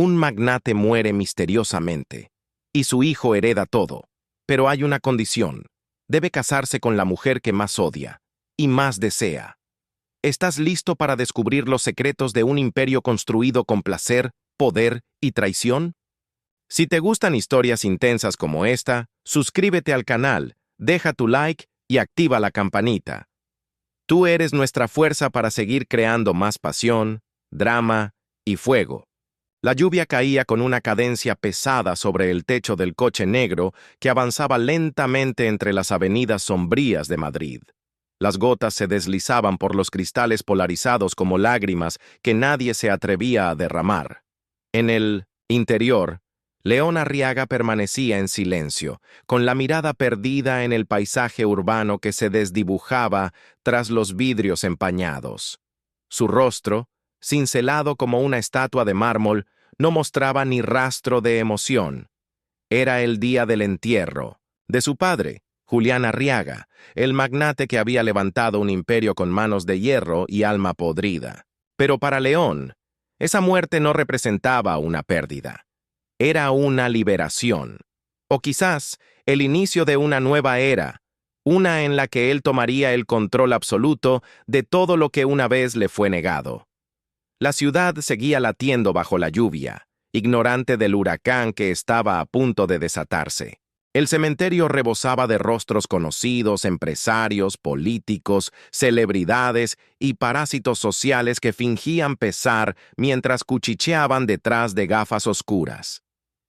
Un magnate muere misteriosamente, y su hijo hereda todo. Pero hay una condición. Debe casarse con la mujer que más odia y más desea. ¿Estás listo para descubrir los secretos de un imperio construido con placer, poder y traición? Si te gustan historias intensas como esta, suscríbete al canal, deja tu like y activa la campanita. Tú eres nuestra fuerza para seguir creando más pasión, drama y fuego. La lluvia caía con una cadencia pesada sobre el techo del coche negro que avanzaba lentamente entre las avenidas sombrías de Madrid. Las gotas se deslizaban por los cristales polarizados como lágrimas que nadie se atrevía a derramar. En el interior, León Arriaga permanecía en silencio, con la mirada perdida en el paisaje urbano que se desdibujaba tras los vidrios empañados. Su rostro, cincelado como una estatua de mármol, no mostraba ni rastro de emoción. Era el día del entierro de su padre, Julián Arriaga, el magnate que había levantado un imperio con manos de hierro y alma podrida. Pero para León, esa muerte no representaba una pérdida. Era una liberación, o quizás el inicio de una nueva era, una en la que él tomaría el control absoluto de todo lo que una vez le fue negado. La ciudad seguía latiendo bajo la lluvia, ignorante del huracán que estaba a punto de desatarse. El cementerio rebosaba de rostros conocidos, empresarios, políticos, celebridades y parásitos sociales que fingían pesar mientras cuchicheaban detrás de gafas oscuras.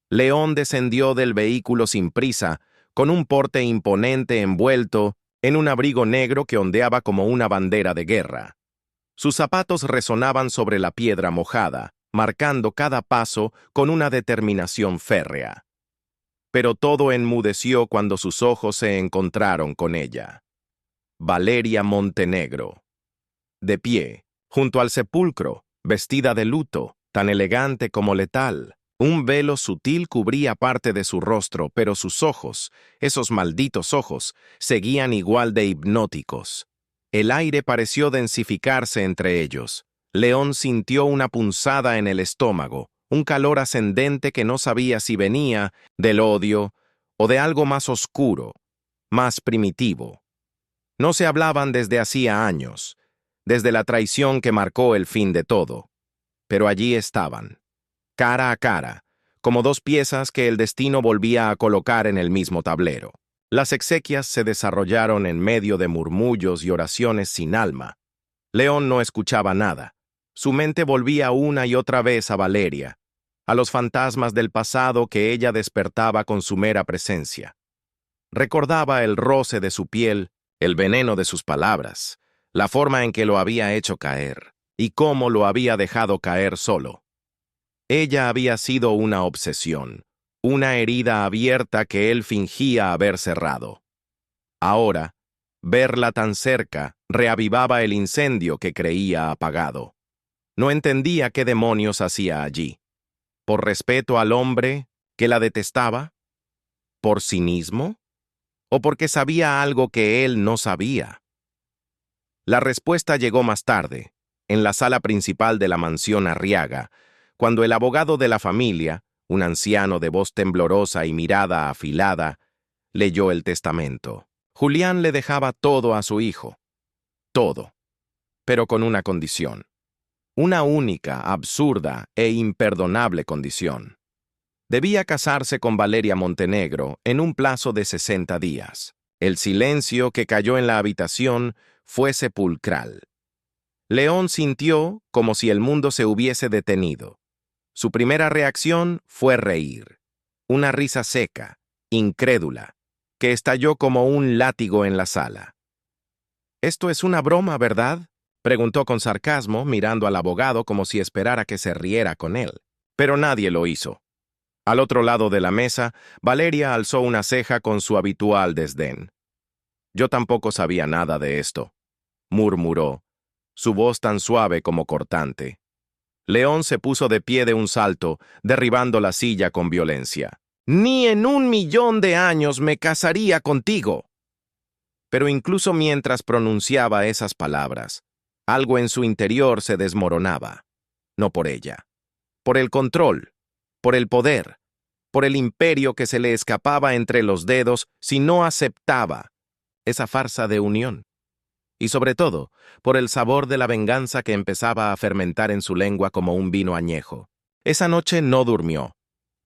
León descendió del vehículo sin prisa, con un porte imponente envuelto en un abrigo negro que ondeaba como una bandera de guerra. Sus zapatos resonaban sobre la piedra mojada, marcando cada paso con una determinación férrea. Pero todo enmudeció cuando sus ojos se encontraron con ella. Valeria Montenegro. De pie, junto al sepulcro, vestida de luto, tan elegante como letal. Un velo sutil cubría parte de su rostro, pero sus ojos, esos malditos ojos, seguían igual de hipnóticos. El aire pareció densificarse entre ellos. León sintió una punzada en el estómago, un calor ascendente que no sabía si venía del odio o de algo más oscuro, más primitivo. No se hablaban desde hacía años, desde la traición que marcó el fin de todo. Pero allí estaban, cara a cara, como dos piezas que el destino volvía a colocar en el mismo tablero. Las exequias se desarrollaron en medio de murmullos y oraciones sin alma. León no escuchaba nada. Su mente volvía una y otra vez a Valeria, a los fantasmas del pasado que ella despertaba con su mera presencia. Recordaba el roce de su piel, el veneno de sus palabras, la forma en que lo había hecho caer, y cómo lo había dejado caer solo. Ella había sido una obsesión, una herida abierta que él fingía haber cerrado. Ahora, verla tan cerca reavivaba el incendio que creía apagado. No entendía qué demonios hacía allí. ¿Por respeto al hombre que la detestaba? ¿Por cinismo? ¿O porque sabía algo que él no sabía? La respuesta llegó más tarde, en la sala principal de la mansión Arriaga, cuando el abogado de la familia, un anciano de voz temblorosa y mirada afilada, leyó el testamento. Julián le dejaba todo a su hijo. Todo. Pero con una condición. Una única, absurda e imperdonable condición. Debía casarse con Valeria Montenegro en un plazo de 60 días. El silencio que cayó en la habitación fue sepulcral. León sintió como si el mundo se hubiese detenido. Su primera reacción fue reír. Una risa seca, incrédula, que estalló como un látigo en la sala. «Esto es una broma, ¿verdad?», preguntó con sarcasmo, mirando al abogado como si esperara que se riera con él. Pero nadie lo hizo. Al otro lado de la mesa, Valeria alzó una ceja con su habitual desdén. «Yo tampoco sabía nada de esto», murmuró, su voz tan suave como cortante. León se puso de pie de un salto, derribando la silla con violencia. «Ni en 1.000.000 de años me casaría contigo». Pero incluso mientras pronunciaba esas palabras, algo en su interior se desmoronaba. No por ella. Por el control, por el poder, por el imperio que se le escapaba entre los dedos si no aceptaba esa farsa de unión. Y sobre todo, por el sabor de la venganza que empezaba a fermentar en su lengua como un vino añejo. Esa noche no durmió.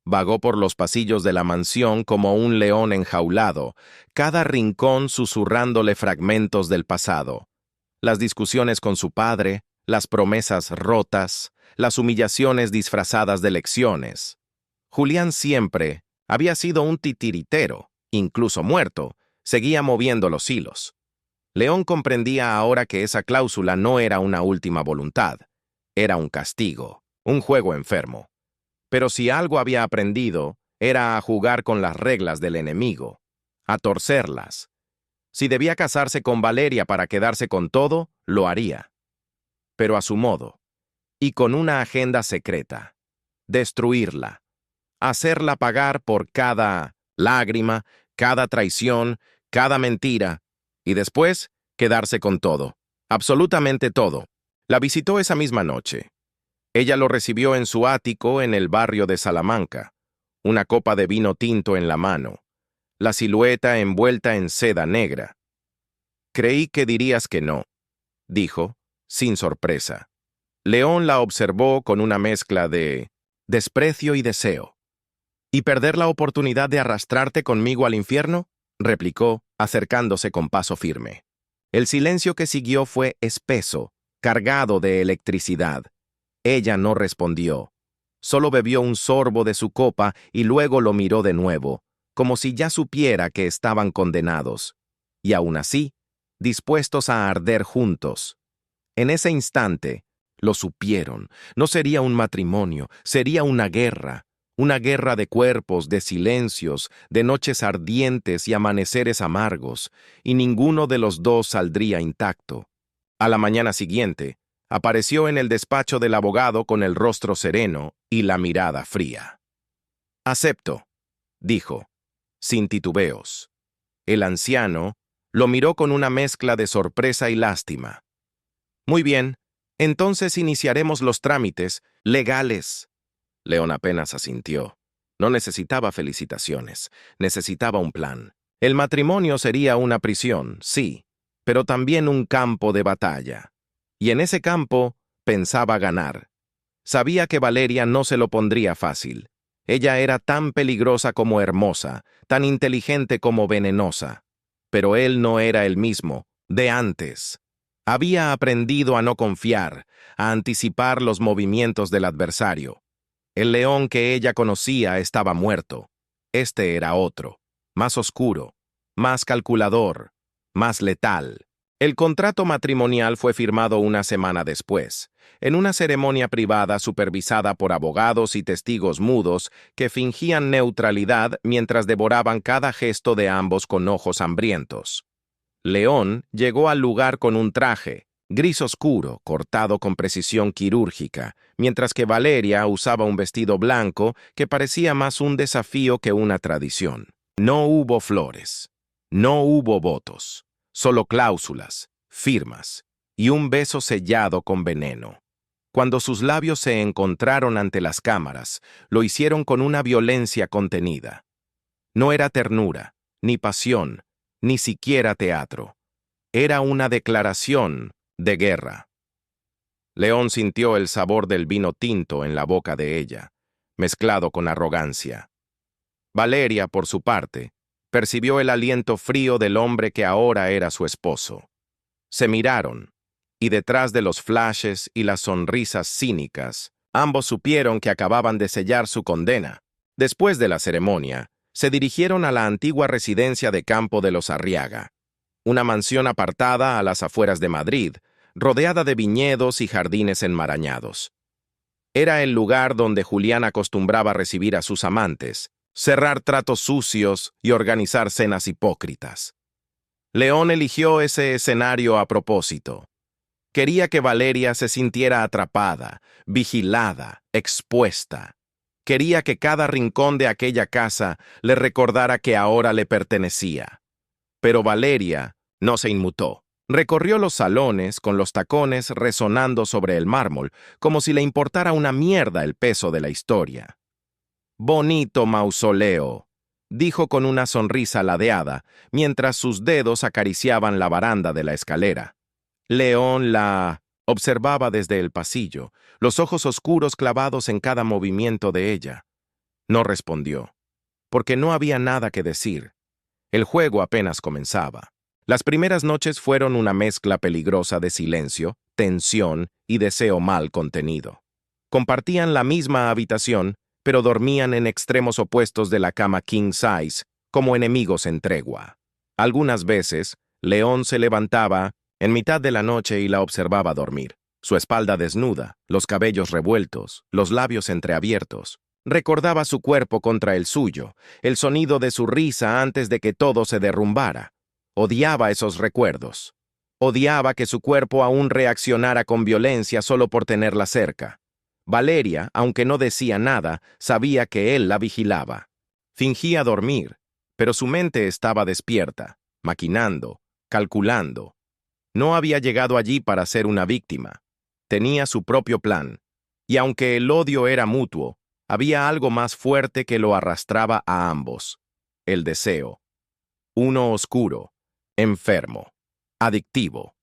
Vagó por los pasillos de la mansión como un león enjaulado, cada rincón susurrándole fragmentos del pasado. Las discusiones con su padre, las promesas rotas, las humillaciones disfrazadas de lecciones. Julián siempre había sido un titiritero, incluso muerto, seguía moviendo los hilos. León comprendía ahora que esa cláusula no era una última voluntad, era un castigo, un juego enfermo. Pero si algo había aprendido, era a jugar con las reglas del enemigo, a torcerlas. Si debía casarse con Valeria para quedarse con todo, lo haría. Pero a su modo, y con una agenda secreta. Destruirla. Hacerla pagar por cada lágrima, cada traición, cada mentira, y después quedarse con todo, absolutamente todo. La visitó esa misma noche. Ella lo recibió en su ático en el barrio de Salamanca, una copa de vino tinto en la mano, la silueta envuelta en seda negra. Creí que dirías que no, dijo, sin sorpresa. León la observó con una mezcla de desprecio y deseo. ¿Y perder la oportunidad de arrastrarte conmigo al infierno?, replicó, acercándose con paso firme. El silencio que siguió fue espeso, cargado de electricidad. Ella no respondió. Solo bebió un sorbo de su copa y luego lo miró de nuevo, como si ya supiera que estaban condenados. Y aún así, dispuestos a arder juntos. En ese instante, lo supieron. No sería un matrimonio, sería una guerra de cuerpos, de silencios, de noches ardientes y amaneceres amargos, y ninguno de los dos saldría intacto. A la mañana siguiente, apareció en el despacho del abogado con el rostro sereno y la mirada fría. «Acepto», dijo, sin titubeos. El anciano lo miró con una mezcla de sorpresa y lástima. «Muy bien, entonces iniciaremos los trámites legales». León apenas asintió. No necesitaba felicitaciones, necesitaba un plan. El matrimonio sería una prisión, sí, pero también un campo de batalla. Y en ese campo pensaba ganar. Sabía que Valeria no se lo pondría fácil. Ella era tan peligrosa como hermosa, tan inteligente como venenosa. Pero él no era el mismo, de antes. Había aprendido a no confiar, a anticipar los movimientos del adversario. El león que ella conocía estaba muerto. Este era otro, más oscuro, más calculador, más letal. El contrato matrimonial fue firmado una semana después, en una ceremonia privada supervisada por abogados y testigos mudos que fingían neutralidad mientras devoraban cada gesto de ambos con ojos hambrientos. León llegó al lugar con un traje, gris oscuro, cortado con precisión quirúrgica, mientras que Valeria usaba un vestido blanco que parecía más un desafío que una tradición. No hubo flores, no hubo votos, solo cláusulas, firmas y un beso sellado con veneno. Cuando sus labios se encontraron ante las cámaras, lo hicieron con una violencia contenida. No era ternura, ni pasión, ni siquiera teatro. Era una declaración de guerra. León sintió el sabor del vino tinto en la boca de ella, mezclado con arrogancia. Valeria, por su parte, percibió el aliento frío del hombre que ahora era su esposo. Se miraron, y detrás de los flashes y las sonrisas cínicas, ambos supieron que acababan de sellar su condena. Después de la ceremonia, se dirigieron a la antigua residencia de campo de los Arriaga, una mansión apartada a las afueras de Madrid, rodeada de viñedos y jardines enmarañados. Era el lugar donde Julián acostumbraba recibir a sus amantes, cerrar tratos sucios y organizar cenas hipócritas. León eligió ese escenario a propósito. Quería que Valeria se sintiera atrapada, vigilada, expuesta. Quería que cada rincón de aquella casa le recordara que ahora le pertenecía. Pero Valeria no se inmutó. Recorrió los salones con los tacones resonando sobre el mármol, como si le importara una mierda el peso de la historia. Bonito mausoleo, dijo con una sonrisa ladeada, mientras sus dedos acariciaban la baranda de la escalera. León la observaba desde el pasillo, los ojos oscuros clavados en cada movimiento de ella. No respondió, porque no había nada que decir. El juego apenas comenzaba. Las primeras noches fueron una mezcla peligrosa de silencio, tensión y deseo mal contenido. Compartían la misma habitación, pero dormían en extremos opuestos de la cama king size, como enemigos en tregua. Algunas veces, León se levantaba en mitad de la noche y la observaba dormir, su espalda desnuda, los cabellos revueltos, los labios entreabiertos. Recordaba su cuerpo contra el suyo, el sonido de su risa antes de que todo se derrumbara. Odiaba esos recuerdos. Odiaba que su cuerpo aún reaccionara con violencia solo por tenerla cerca. Valeria, aunque no decía nada, sabía que él la vigilaba. Fingía dormir, pero su mente estaba despierta, maquinando, calculando. No había llegado allí para ser una víctima. Tenía su propio plan. Y aunque el odio era mutuo, había algo más fuerte que lo arrastraba a ambos. El deseo. Uno oscuro, enfermo, adictivo.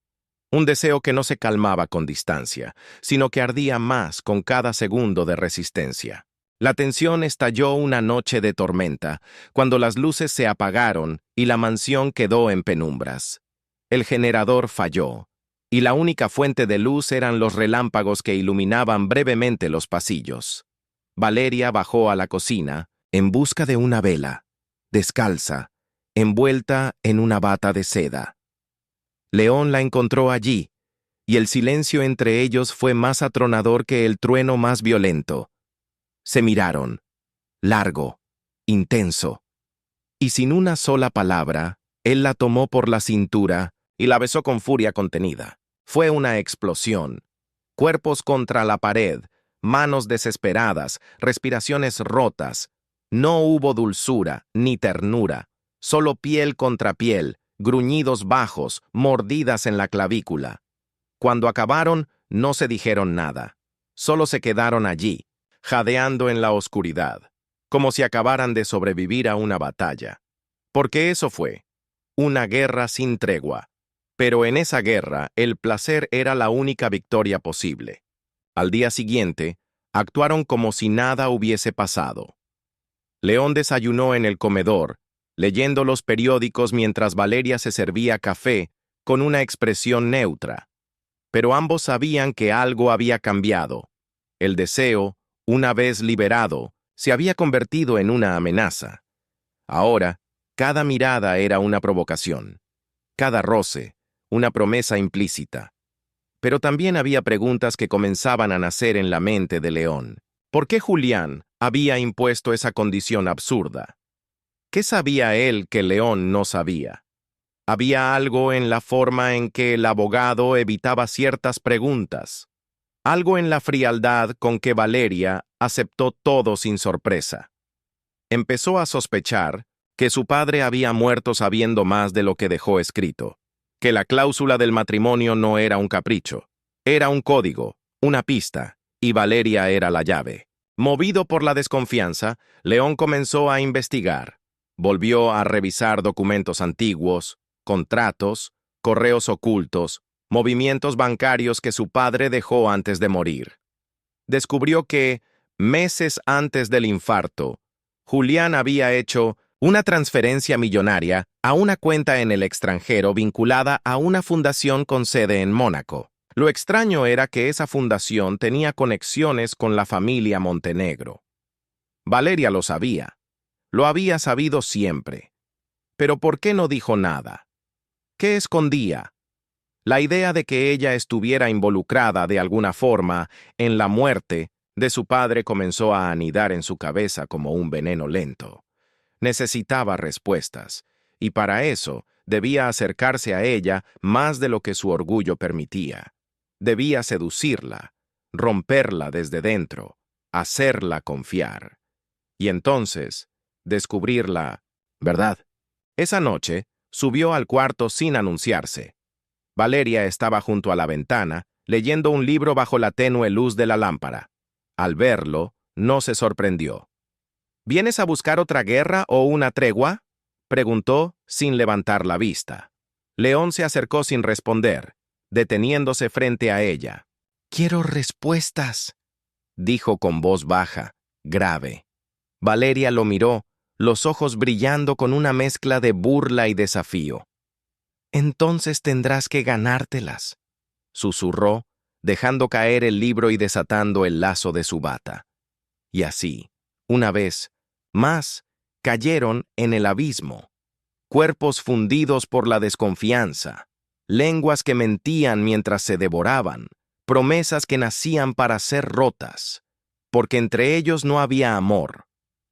Un deseo que no se calmaba con distancia, sino que ardía más con cada segundo de resistencia. La tensión estalló una noche de tormenta, cuando las luces se apagaron y la mansión quedó en penumbras. El generador falló, y la única fuente de luz eran los relámpagos que iluminaban brevemente los pasillos. Valeria bajó a la cocina en busca de una vela, descalza, envuelta en una bata de seda. León la encontró allí, y el silencio entre ellos fue más atronador que el trueno más violento. Se miraron, largo, intenso, y sin una sola palabra, él la tomó por la cintura y la besó con furia contenida. Fue una explosión. Cuerpos contra la pared, manos desesperadas, respiraciones rotas. No hubo dulzura ni ternura, solo piel contra piel, gruñidos bajos, mordidas en la clavícula. Cuando acabaron, no se dijeron nada. Solo se quedaron allí, jadeando en la oscuridad, como si acabaran de sobrevivir a una batalla. Porque eso fue, una guerra sin tregua. Pero en esa guerra, el placer era la única victoria posible. Al día siguiente, actuaron como si nada hubiese pasado. León desayunó en el comedor, leyendo los periódicos mientras Valeria se servía café con una expresión neutra. Pero ambos sabían que algo había cambiado. El deseo, una vez liberado, se había convertido en una amenaza. Ahora, cada mirada era una provocación. Cada roce, una promesa implícita. Pero también había preguntas que comenzaban a nacer en la mente de León. ¿Por qué Julián había impuesto esa condición absurda? ¿Qué sabía él que León no sabía? Había algo en la forma en que el abogado evitaba ciertas preguntas, algo en la frialdad con que Valeria aceptó todo sin sorpresa. Empezó a sospechar que su padre había muerto sabiendo más de lo que dejó escrito, que la cláusula del matrimonio no era un capricho, era un código, una pista, y Valeria era la llave. Movido por la desconfianza, León comenzó a investigar. Volvió a revisar documentos antiguos, contratos, correos ocultos, movimientos bancarios que su padre dejó antes de morir. Descubrió que, meses antes del infarto, Julián había hecho una transferencia millonaria a una cuenta en el extranjero vinculada a una fundación con sede en Mónaco. Lo extraño era que esa fundación tenía conexiones con la familia Montenegro. Valeria lo sabía. Lo había sabido siempre. Pero ¿por qué no dijo nada? ¿Qué escondía? La idea de que ella estuviera involucrada de alguna forma en la muerte de su padre comenzó a anidar en su cabeza como un veneno lento. Necesitaba respuestas, y para eso debía acercarse a ella más de lo que su orgullo permitía. Debía seducirla, romperla desde dentro, hacerla confiar. Y entonces, descubrir la verdad. Esa noche, subió al cuarto sin anunciarse. Valeria estaba junto a la ventana, leyendo un libro bajo la tenue luz de la lámpara. Al verlo, no se sorprendió. ¿Vienes a buscar otra guerra o una tregua? Preguntó sin levantar la vista. León se acercó sin responder, deteniéndose frente a ella. «Quiero respuestas», dijo con voz baja, grave. Valeria lo miró, los ojos brillando con una mezcla de burla y desafío. «Entonces tendrás que ganártelas», susurró, dejando caer el libro y desatando el lazo de su bata. Y así, una vez más, cayeron en el abismo. Cuerpos fundidos por la desconfianza, lenguas que mentían mientras se devoraban, promesas que nacían para ser rotas, porque entre ellos no había amor,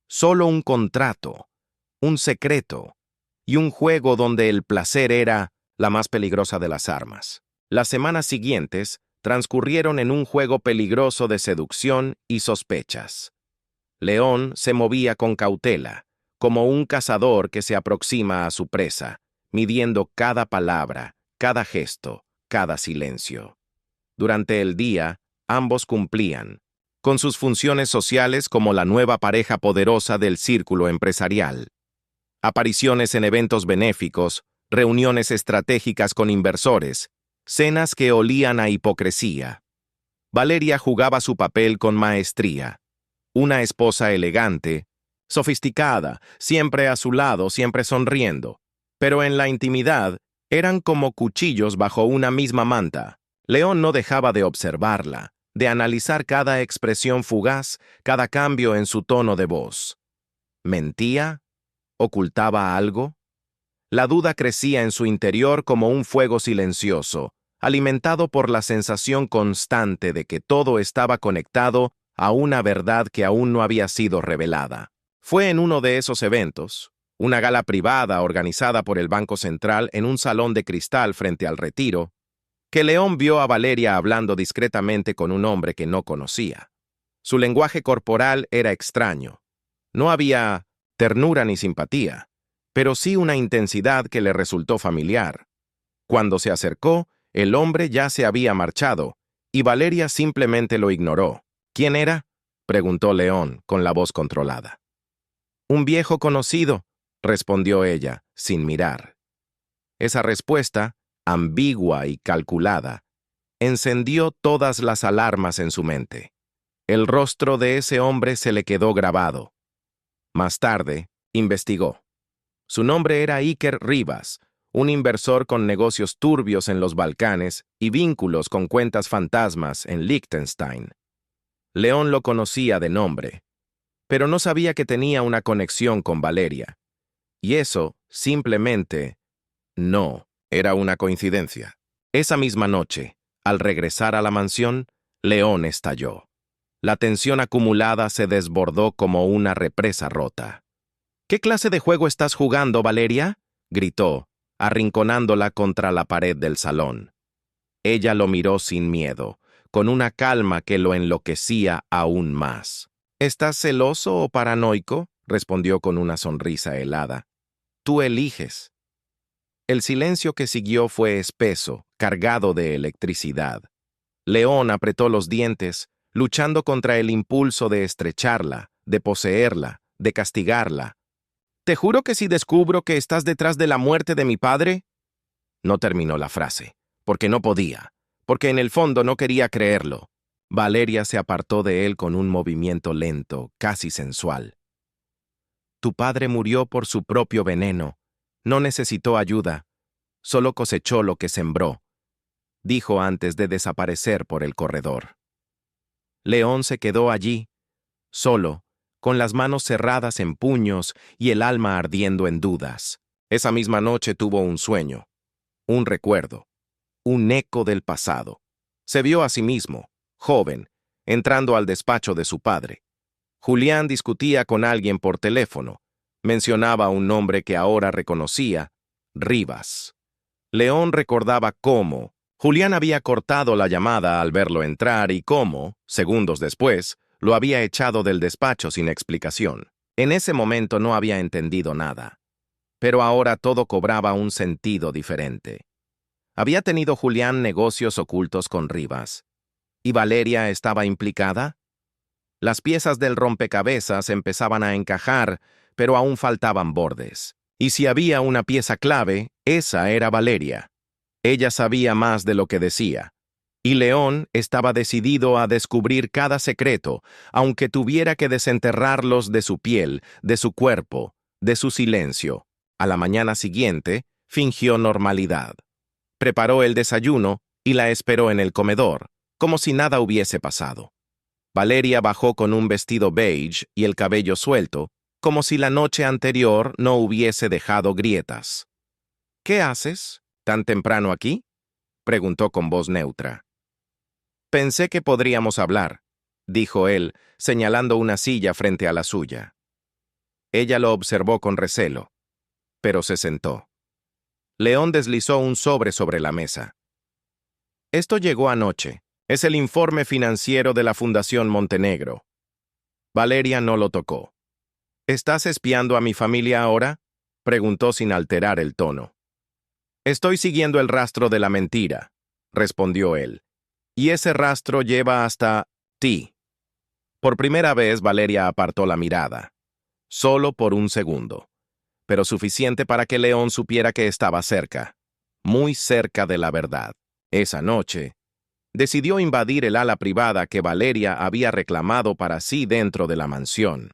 solo un contrato, un secreto y un juego donde el placer era la más peligrosa de las armas. Las semanas siguientes transcurrieron en un juego peligroso de seducción y sospechas. León se movía con cautela, como un cazador que se aproxima a su presa, midiendo cada palabra, cada gesto, cada silencio. Durante el día, ambos cumplían, con sus funciones sociales como la nueva pareja poderosa del círculo empresarial. Apariciones en eventos benéficos, reuniones estratégicas con inversores, cenas que olían a hipocresía. Valeria jugaba su papel con maestría. Una esposa elegante, sofisticada, siempre a su lado, siempre sonriendo. Pero en la intimidad, eran como cuchillos bajo una misma manta. León no dejaba de observarla, de analizar cada expresión fugaz, cada cambio en su tono de voz. ¿Mentía? ¿Ocultaba algo? La duda crecía en su interior como un fuego silencioso, alimentado por la sensación constante de que todo estaba conectado a una verdad que aún no había sido revelada. Fue en uno de esos eventos, una gala privada organizada por el Banco Central en un salón de cristal frente al Retiro, que León vio a Valeria hablando discretamente con un hombre que no conocía. Su lenguaje corporal era extraño. No había ternura ni simpatía, pero sí una intensidad que le resultó familiar. Cuando se acercó, el hombre ya se había marchado, y Valeria simplemente lo ignoró. ¿Quién era?, preguntó León, con la voz controlada. «Un viejo conocido», respondió ella, sin mirar. Esa respuesta, ambigua y calculada, encendió todas las alarmas en su mente. El rostro de ese hombre se le quedó grabado. Más tarde, investigó. Su nombre era Iker Rivas, un inversor con negocios turbios en los Balcanes y vínculos con cuentas fantasmas en Liechtenstein. León lo conocía de nombre, pero no sabía que tenía una conexión con Valeria. Y eso, simplemente, no era una coincidencia. Esa misma noche, al regresar a la mansión, León estalló. La tensión acumulada se desbordó como una represa rota. «¿Qué clase de juego estás jugando, Valeria?», gritó, arrinconándola contra la pared del salón. Ella lo miró sin miedo, con una calma que lo enloquecía aún más. «¿Estás celoso o paranoico?», respondió con una sonrisa helada. «Tú eliges». El silencio que siguió fue espeso, cargado de electricidad. León apretó los dientes, luchando contra el impulso de estrecharla, de poseerla, de castigarla. «Te juro que si descubro que estás detrás de la muerte de mi padre...» No terminó la frase, porque no podía, porque en el fondo no quería creerlo. Valeria se apartó de él con un movimiento lento, casi sensual. «Tu padre murió por su propio veneno. No necesitó ayuda. Solo cosechó lo que sembró», dijo antes de desaparecer por el corredor. León se quedó allí, solo, con las manos cerradas en puños y el alma ardiendo en dudas. Esa misma noche tuvo un sueño, un recuerdo, un eco del pasado. Se vio a sí mismo, joven, entrando al despacho de su padre. Julián discutía con alguien por teléfono. Mencionaba un nombre que ahora reconocía, Rivas. León recordaba cómo Julián había cortado la llamada al verlo entrar y cómo, segundos después, lo había echado del despacho sin explicación. En ese momento no había entendido nada. Pero ahora todo cobraba un sentido diferente. ¿Había tenido Julián negocios ocultos con Rivas? ¿Y Valeria estaba implicada? Las piezas del rompecabezas empezaban a encajar, pero aún faltaban bordes. Y si había una pieza clave, esa era Valeria. Ella sabía más de lo que decía. Y León estaba decidido a descubrir cada secreto, aunque tuviera que desenterrarlos de su piel, de su cuerpo, de su silencio. A la mañana siguiente, fingió normalidad. Preparó el desayuno y la esperó en el comedor, como si nada hubiese pasado. Valeria bajó con un vestido beige y el cabello suelto, como si la noche anterior no hubiese dejado grietas. «¿Qué haces? ¿Tan temprano aquí?», preguntó con voz neutra. «Pensé que podríamos hablar», dijo él, señalando una silla frente a la suya. Ella lo observó con recelo, pero se sentó. León deslizó un sobre la mesa. «Esto llegó anoche. Es el informe financiero de la Fundación Montenegro». Valeria no lo tocó. «¿Estás espiando a mi familia ahora?», preguntó sin alterar el tono. «Estoy siguiendo el rastro de la mentira», respondió él. «Y ese rastro lleva hasta ti». Por primera vez Valeria apartó la mirada. Solo por un segundo. Pero suficiente para que León supiera que estaba cerca. Muy cerca de la verdad. Esa noche, decidió invadir el ala privada que Valeria había reclamado para sí dentro de la mansión.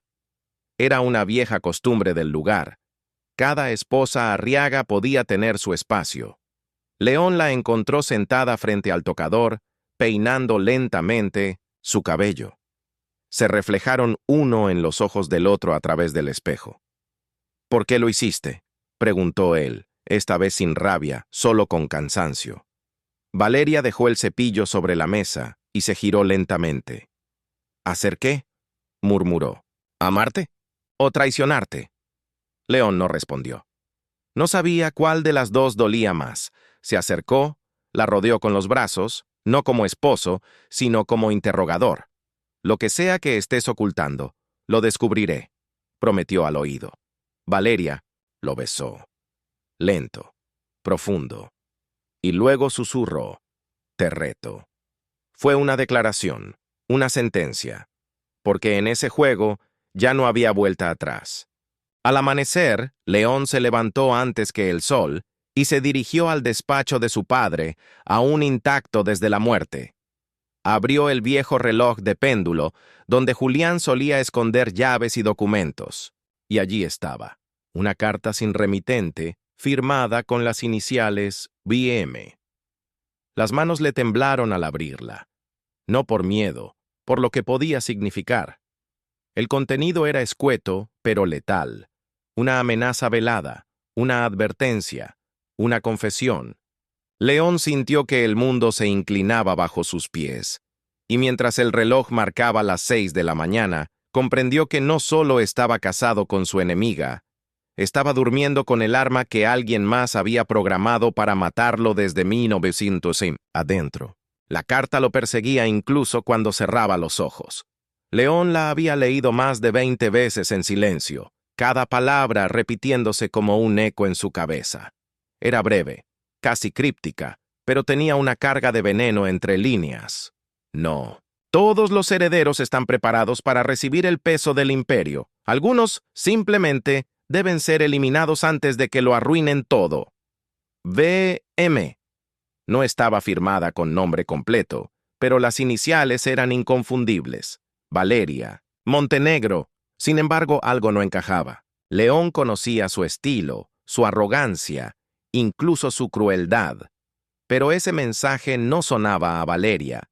Era una vieja costumbre del lugar. Cada esposa arriaga podía tener su espacio. León la encontró sentada frente al tocador, peinando lentamente su cabello. Se reflejaron uno en los ojos del otro a través del espejo. «¿Por qué lo hiciste?», preguntó él, esta vez sin rabia, solo con cansancio. Valeria dejó el cepillo sobre la mesa y se giró lentamente. «¿Hacer qué?», murmuró. «¿Amarte? ¿O traicionarte?». León no respondió. No sabía cuál de las dos dolía más. Se acercó, la rodeó con los brazos, no como esposo, sino como interrogador. «Lo que sea que estés ocultando, lo descubriré», prometió al oído. Valeria lo besó. Lento, profundo. Y luego susurró: «Te reto». Fue una declaración, una sentencia, porque en ese juego ya no había vuelta atrás. Al amanecer, León se levantó antes que el sol y se dirigió al despacho de su padre, aún intacto desde la muerte. Abrió el viejo reloj de péndulo, donde Julián solía esconder llaves y documentos. Y allí estaba, una carta sin remitente, firmada con las iniciales BM. Las manos le temblaron al abrirla. No por miedo, por lo que podía significar. El contenido era escueto, pero letal. Una amenaza velada, una advertencia, una confesión. León sintió que el mundo se inclinaba bajo sus pies. Y mientras el reloj marcaba las 6 de la mañana, comprendió que no solo estaba casado con su enemiga, estaba durmiendo con el arma que alguien más había programado para matarlo desde 1900 adentro. La carta lo perseguía incluso cuando cerraba los ojos. León la había leído más de 20 veces en silencio, cada palabra repitiéndose como un eco en su cabeza. Era breve, casi críptica, pero tenía una carga de veneno entre líneas. No. Todos los herederos están preparados para recibir el peso del imperio. Algunos, simplemente, deben ser eliminados antes de que lo arruinen todo. VM. No estaba firmada con nombre completo, pero las iniciales eran inconfundibles. Valeria. Montenegro. Sin embargo, algo no encajaba. León conocía su estilo, su arrogancia, incluso su crueldad. Pero ese mensaje no sonaba a Valeria.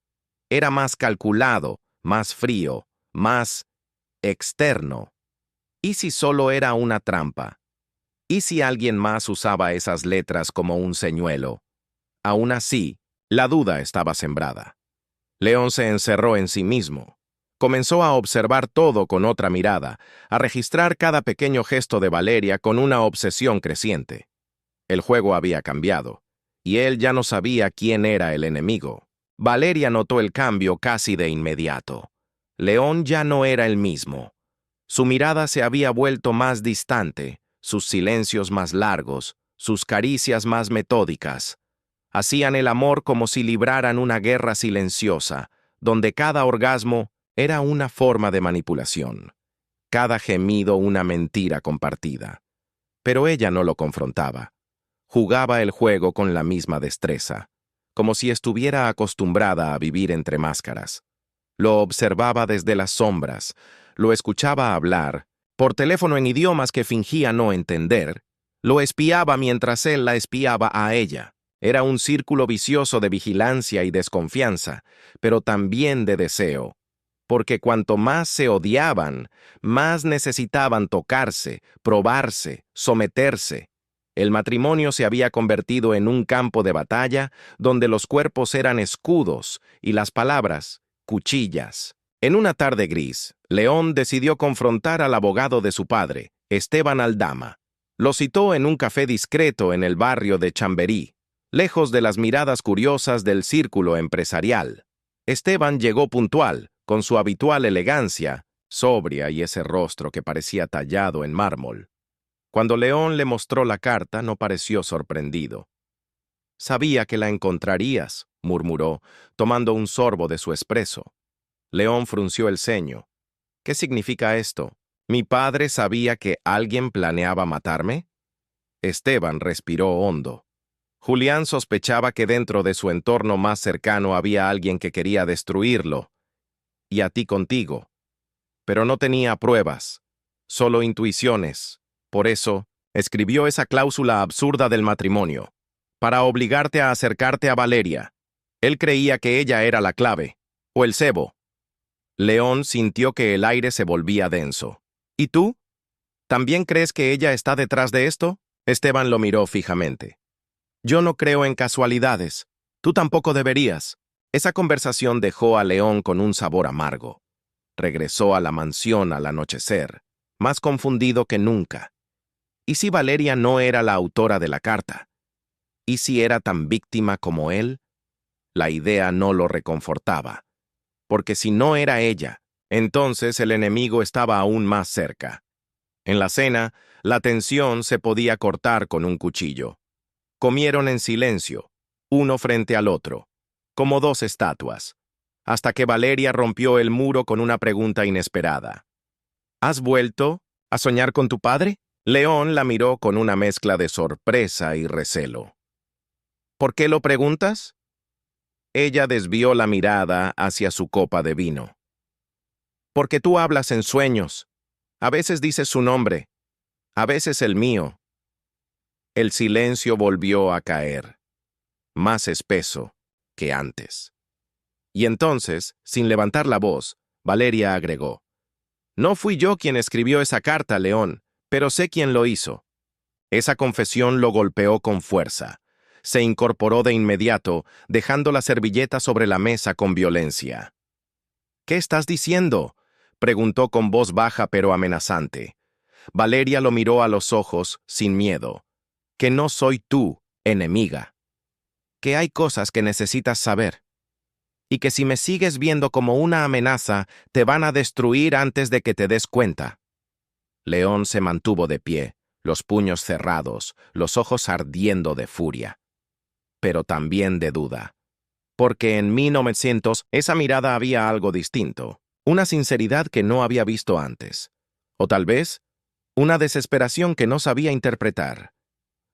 Era más calculado, más frío, más externo. ¿Y si solo era una trampa? ¿Y si alguien más usaba esas letras como un señuelo? Aún así, la duda estaba sembrada. León se encerró en sí mismo. Comenzó a observar todo con otra mirada, a registrar cada pequeño gesto de Valeria con una obsesión creciente. El juego había cambiado, y él ya no sabía quién era el enemigo. Valeria notó el cambio casi de inmediato. León ya no era el mismo. Su mirada se había vuelto más distante, sus silencios más largos, sus caricias más metódicas. Hacían el amor como si libraran una guerra silenciosa, donde cada orgasmo Era una forma de manipulación. Cada gemido una mentira compartida. Pero ella no lo confrontaba. Jugaba el juego con la misma destreza, como si estuviera acostumbrada a vivir entre máscaras. Lo observaba desde las sombras, lo escuchaba hablar, por teléfono en idiomas que fingía no entender, lo espiaba mientras él la espiaba a ella. Era un círculo vicioso de vigilancia y desconfianza, pero también de deseo, porque cuanto más se odiaban, más necesitaban tocarse, probarse, someterse. El matrimonio se había convertido en un campo de batalla donde los cuerpos eran escudos y las palabras, cuchillas. En una tarde gris, León decidió confrontar al abogado de su padre, Esteban Aldama. Lo citó en un café discreto en el barrio de Chamberí, lejos de las miradas curiosas del círculo empresarial. Esteban llegó puntual, con su habitual elegancia, sobria y ese rostro que parecía tallado en mármol. Cuando León le mostró la carta, no pareció sorprendido. «Sabía que la encontrarías», murmuró, tomando un sorbo de su espresso. León frunció el ceño. «¿Qué significa esto? ¿Mi padre sabía que alguien planeaba matarme?» Esteban respiró hondo. Julián sospechaba que dentro de su entorno más cercano había alguien que quería destruirlo, y a ti contigo. Pero no tenía pruebas, solo intuiciones. Por eso, escribió esa cláusula absurda del matrimonio, para obligarte a acercarte a Valeria. Él creía que ella era la clave, o el cebo. León sintió que el aire se volvía denso. ¿Y tú? ¿También crees que ella está detrás de esto? Esteban lo miró fijamente. Yo no creo en casualidades. Tú tampoco deberías. Esa conversación dejó a León con un sabor amargo. Regresó a la mansión al anochecer, más confundido que nunca. ¿Y si Valeria no era la autora de la carta? ¿Y si era tan víctima como él? La idea no lo reconfortaba. Porque si no era ella, entonces el enemigo estaba aún más cerca. En la cena, la tensión se podía cortar con un cuchillo. Comieron en silencio, uno frente al otro, como dos estatuas, hasta que Valeria rompió el muro con una pregunta inesperada. ¿Has vuelto a soñar con tu padre? León la miró con una mezcla de sorpresa y recelo. ¿Por qué lo preguntas? Ella desvió la mirada hacia su copa de vino. Porque tú hablas en sueños. A veces dices su nombre, a veces el mío. El silencio volvió a caer, más espeso que antes. Y entonces, sin levantar la voz, Valeria agregó: «No fui yo quien escribió esa carta, León, pero sé quién lo hizo». Esa confesión lo golpeó con fuerza. Se incorporó de inmediato, dejando la servilleta sobre la mesa con violencia. «¿Qué estás diciendo?», preguntó con voz baja pero amenazante. Valeria lo miró a los ojos, sin miedo. «Que no soy tú, enemiga. Que hay cosas que necesitas saber. Y que si me sigues viendo como una amenaza, te van a destruir antes de que te des cuenta». León se mantuvo de pie, los puños cerrados, los ojos ardiendo de furia. Pero también de duda. Porque en 1900 esa mirada había algo distinto, una sinceridad que no había visto antes. O tal vez, una desesperación que no sabía interpretar.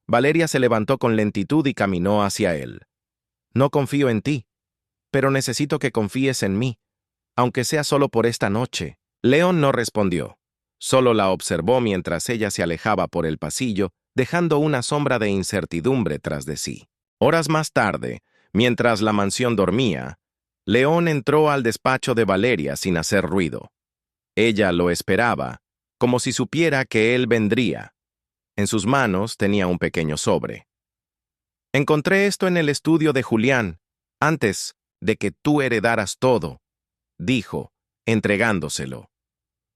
Valeria se levantó con lentitud y caminó hacia él. «No confío en ti, pero necesito que confíes en mí, aunque sea solo por esta noche». León no respondió. Solo la observó mientras ella se alejaba por el pasillo, dejando una sombra de incertidumbre tras de sí. Horas más tarde, mientras la mansión dormía, León entró al despacho de Valeria sin hacer ruido. Ella lo esperaba, como si supiera que él vendría. En sus manos tenía un pequeño sobre. «Encontré esto en el estudio de Julián, antes de que tú heredaras todo», dijo, entregándoselo.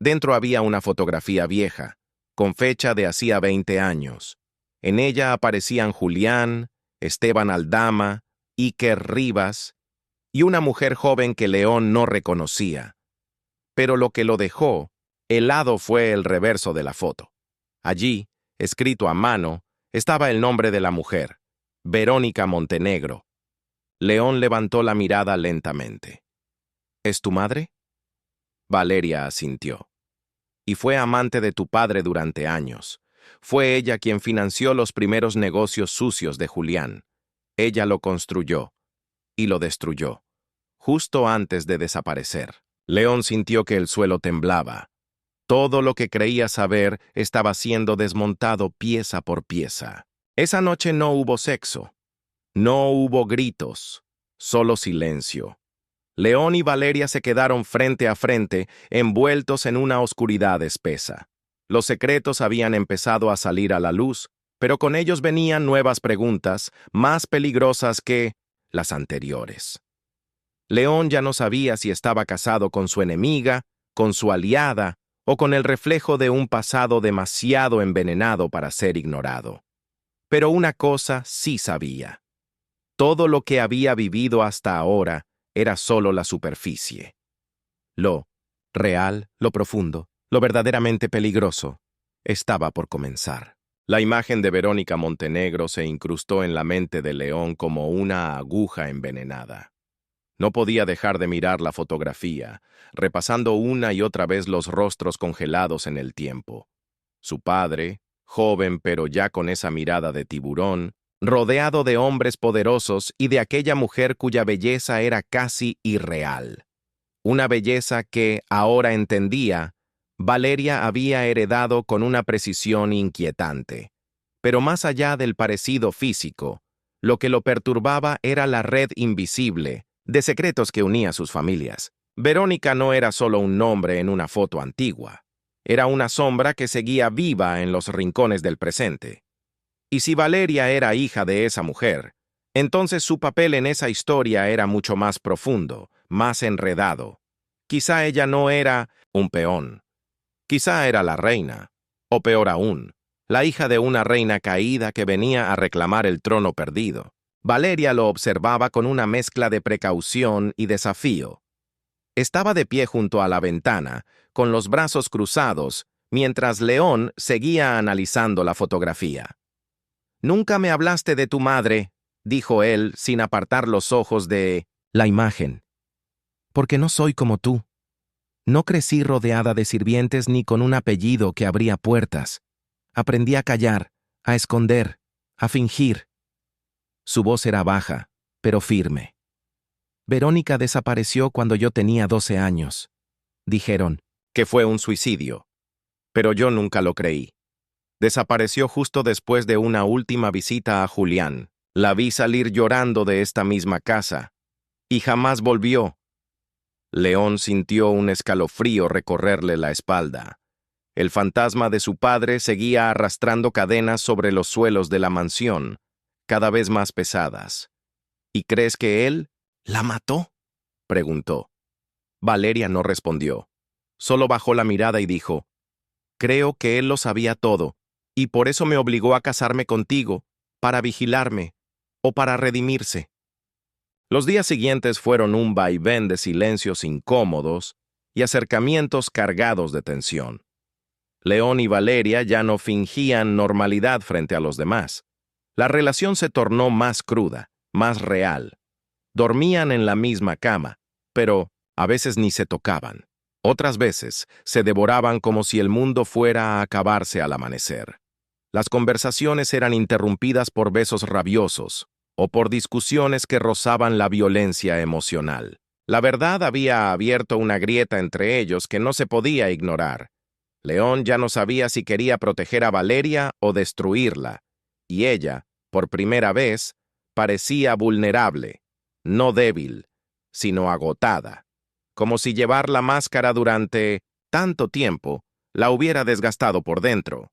Dentro había una fotografía vieja, con fecha de hacía 20 años. En ella aparecían Julián, Esteban Aldama, Iker Rivas y una mujer joven que León no reconocía. Pero lo que lo dejó helado fue el reverso de la foto. Allí, escrito a mano, estaba el nombre de la mujer, Verónica Montenegro. León levantó la mirada lentamente. «¿Es tu madre?». Valeria asintió. Y fue amante de tu padre durante años. Fue ella quien financió los primeros negocios sucios de Julián. Ella lo construyó y lo destruyó, justo antes de desaparecer. León sintió que el suelo temblaba. Todo lo que creía saber estaba siendo desmontado pieza por pieza. Esa noche no hubo sexo, no hubo gritos, solo silencio. León y Valeria se quedaron frente a frente, envueltos en una oscuridad espesa. Los secretos habían empezado a salir a la luz, pero con ellos venían nuevas preguntas, más peligrosas que las anteriores. León ya no sabía si estaba casado con su enemiga, con su aliada, o con el reflejo de un pasado demasiado envenenado para ser ignorado. Pero una cosa sí sabía. Todo lo que había vivido hasta ahora era solo la superficie. Lo real, lo profundo, lo verdaderamente peligroso, estaba por comenzar. La imagen de Verónica Montenegro se incrustó en la mente de León como una aguja envenenada. No podía dejar de mirar la fotografía, repasando una y otra vez los rostros congelados en el tiempo. Su padre, joven pero ya con esa mirada de tiburón, rodeado de hombres poderosos y de aquella mujer cuya belleza era casi irreal. Una belleza que, ahora entendía, Valeria había heredado con una precisión inquietante. Pero más allá del parecido físico, lo que lo perturbaba era la red invisible de secretos que unía a sus familias. Verónica no era solo un nombre en una foto antigua. Era una sombra que seguía viva en los rincones del presente. Y si Valeria era hija de esa mujer, entonces su papel en esa historia era mucho más profundo, más enredado. Quizá ella no era un peón. Quizá era la reina, o peor aún, la hija de una reina caída que venía a reclamar el trono perdido. Valeria lo observaba con una mezcla de precaución y desafío. Estaba de pie junto a la ventana, con los brazos cruzados, mientras León seguía analizando la fotografía. «Nunca me hablaste de tu madre», dijo él sin apartar los ojos de la imagen. «Porque no soy como tú. No crecí rodeada de sirvientes ni con un apellido que abría puertas. Aprendí a callar, a esconder, a fingir». Su voz era baja, pero firme. «Verónica desapareció cuando yo tenía 12 años. Dijeron que fue un suicidio, pero yo nunca lo creí. Desapareció justo después de una última visita a Julián. La vi salir llorando de esta misma casa, y jamás volvió». León sintió un escalofrío recorrerle la espalda. El fantasma de su padre seguía arrastrando cadenas sobre los suelos de la mansión, cada vez más pesadas. «¿Y crees que él la mató?», preguntó. Valeria no respondió. Solo bajó la mirada y dijo: «Creo que él lo sabía todo, y por eso me obligó a casarme contigo, para vigilarme, o para redimirse». Los días siguientes fueron un vaivén de silencios incómodos y acercamientos cargados de tensión. León y Valeria ya no fingían normalidad frente a los demás. La relación se tornó más cruda, más real. Dormían en la misma cama, pero a veces ni se tocaban. Otras veces se devoraban como si el mundo fuera a acabarse al amanecer. Las conversaciones eran interrumpidas por besos rabiosos o por discusiones que rozaban la violencia emocional. La verdad había abierto una grieta entre ellos que no se podía ignorar. León ya no sabía si quería proteger a Valeria o destruirla, y ella, por primera vez, parecía vulnerable, no débil, sino agotada, como si llevar la máscara durante tanto tiempo la hubiera desgastado por dentro.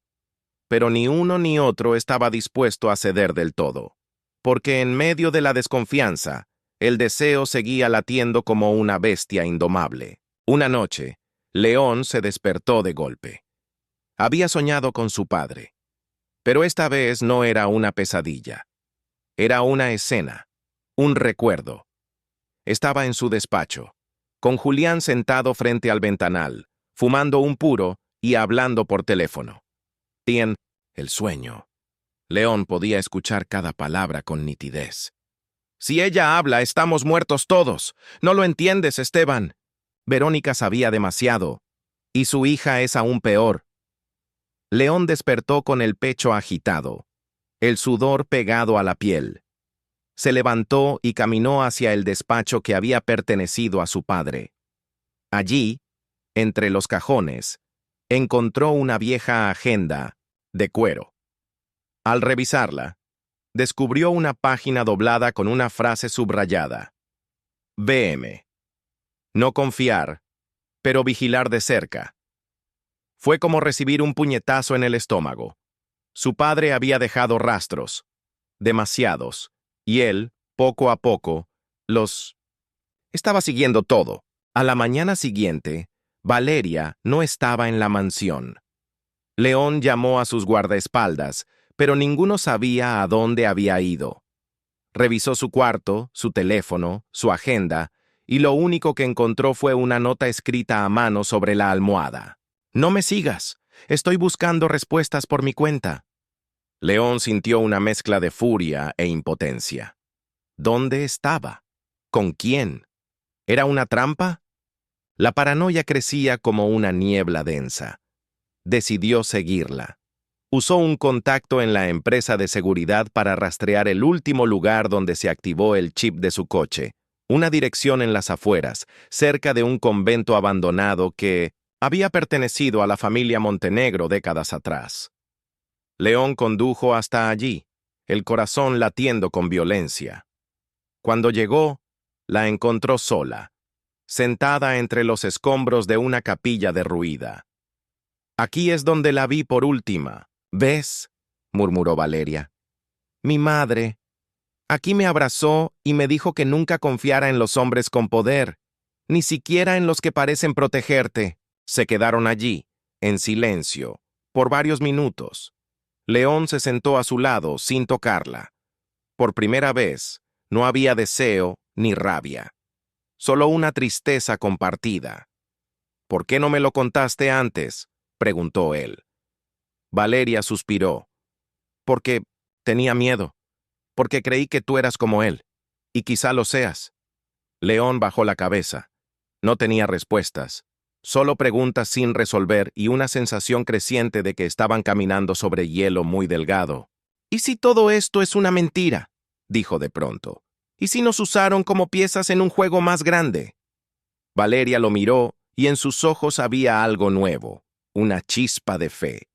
Pero ni uno ni otro estaba dispuesto a ceder del todo, porque en medio de la desconfianza, el deseo seguía latiendo como una bestia indomable. Una noche, León se despertó de golpe. Había soñado con su padre, pero esta vez no era una pesadilla. Era una escena, un recuerdo. Estaba en su despacho, con Julián sentado frente al ventanal, fumando un puro y hablando por teléfono. El sueño. León podía escuchar cada palabra con nitidez. «Si ella habla, estamos muertos todos. ¿No lo entiendes, Esteban? Verónica sabía demasiado, y su hija es aún peor. León despertó con el pecho agitado, el sudor pegado a la piel. Se levantó y caminó hacia el despacho que había pertenecido a su padre. Allí, entre los cajones, encontró una vieja agenda de cuero. Al revisarla, descubrió una página doblada con una frase subrayada. VM. No confiar, pero vigilar de cerca. Fue como recibir un puñetazo en el estómago. Su padre había dejado rastros, demasiados, y él, poco a poco, los estaba siguiendo todo. A la mañana siguiente, Valeria no estaba en la mansión. León llamó a sus guardaespaldas, pero ninguno sabía a dónde había ido. Revisó su cuarto, su teléfono, su agenda, y lo único que encontró fue una nota escrita a mano sobre la almohada. «No me sigas. Estoy buscando respuestas por mi cuenta». León sintió una mezcla de furia e impotencia. ¿Dónde estaba? ¿Con quién? ¿Era una trampa? La paranoia crecía como una niebla densa. Decidió seguirla. Usó un contacto en la empresa de seguridad para rastrear el último lugar donde se activó el chip de su coche, una dirección en las afueras, cerca de un convento abandonado que había pertenecido a la familia Montenegro décadas atrás. León condujo hasta allí, el corazón latiendo con violencia. Cuando llegó, la encontró sola, sentada entre los escombros de una capilla derruida. «Aquí es donde la vi por última. ¿Ves?», murmuró Valeria. «Mi madre. Aquí me abrazó y me dijo que nunca confiara en los hombres con poder, ni siquiera en los que parecen protegerte». Se quedaron allí, en silencio, por varios minutos. León se sentó a su lado sin tocarla. Por primera vez, no había deseo ni rabia, solo una tristeza compartida. «¿Por qué no me lo contaste antes?», preguntó él. Valeria suspiró. «Porque tenía miedo, porque creí que tú eras como él, y quizá lo seas». León bajó la cabeza. No tenía respuestas, solo preguntas sin resolver y una sensación creciente de que estaban caminando sobre hielo muy delgado. «¿Y si todo esto es una mentira?», dijo de pronto. «¿Y si nos usaron como piezas en un juego más grande?». Valeria lo miró y en sus ojos había algo nuevo, una chispa de fe.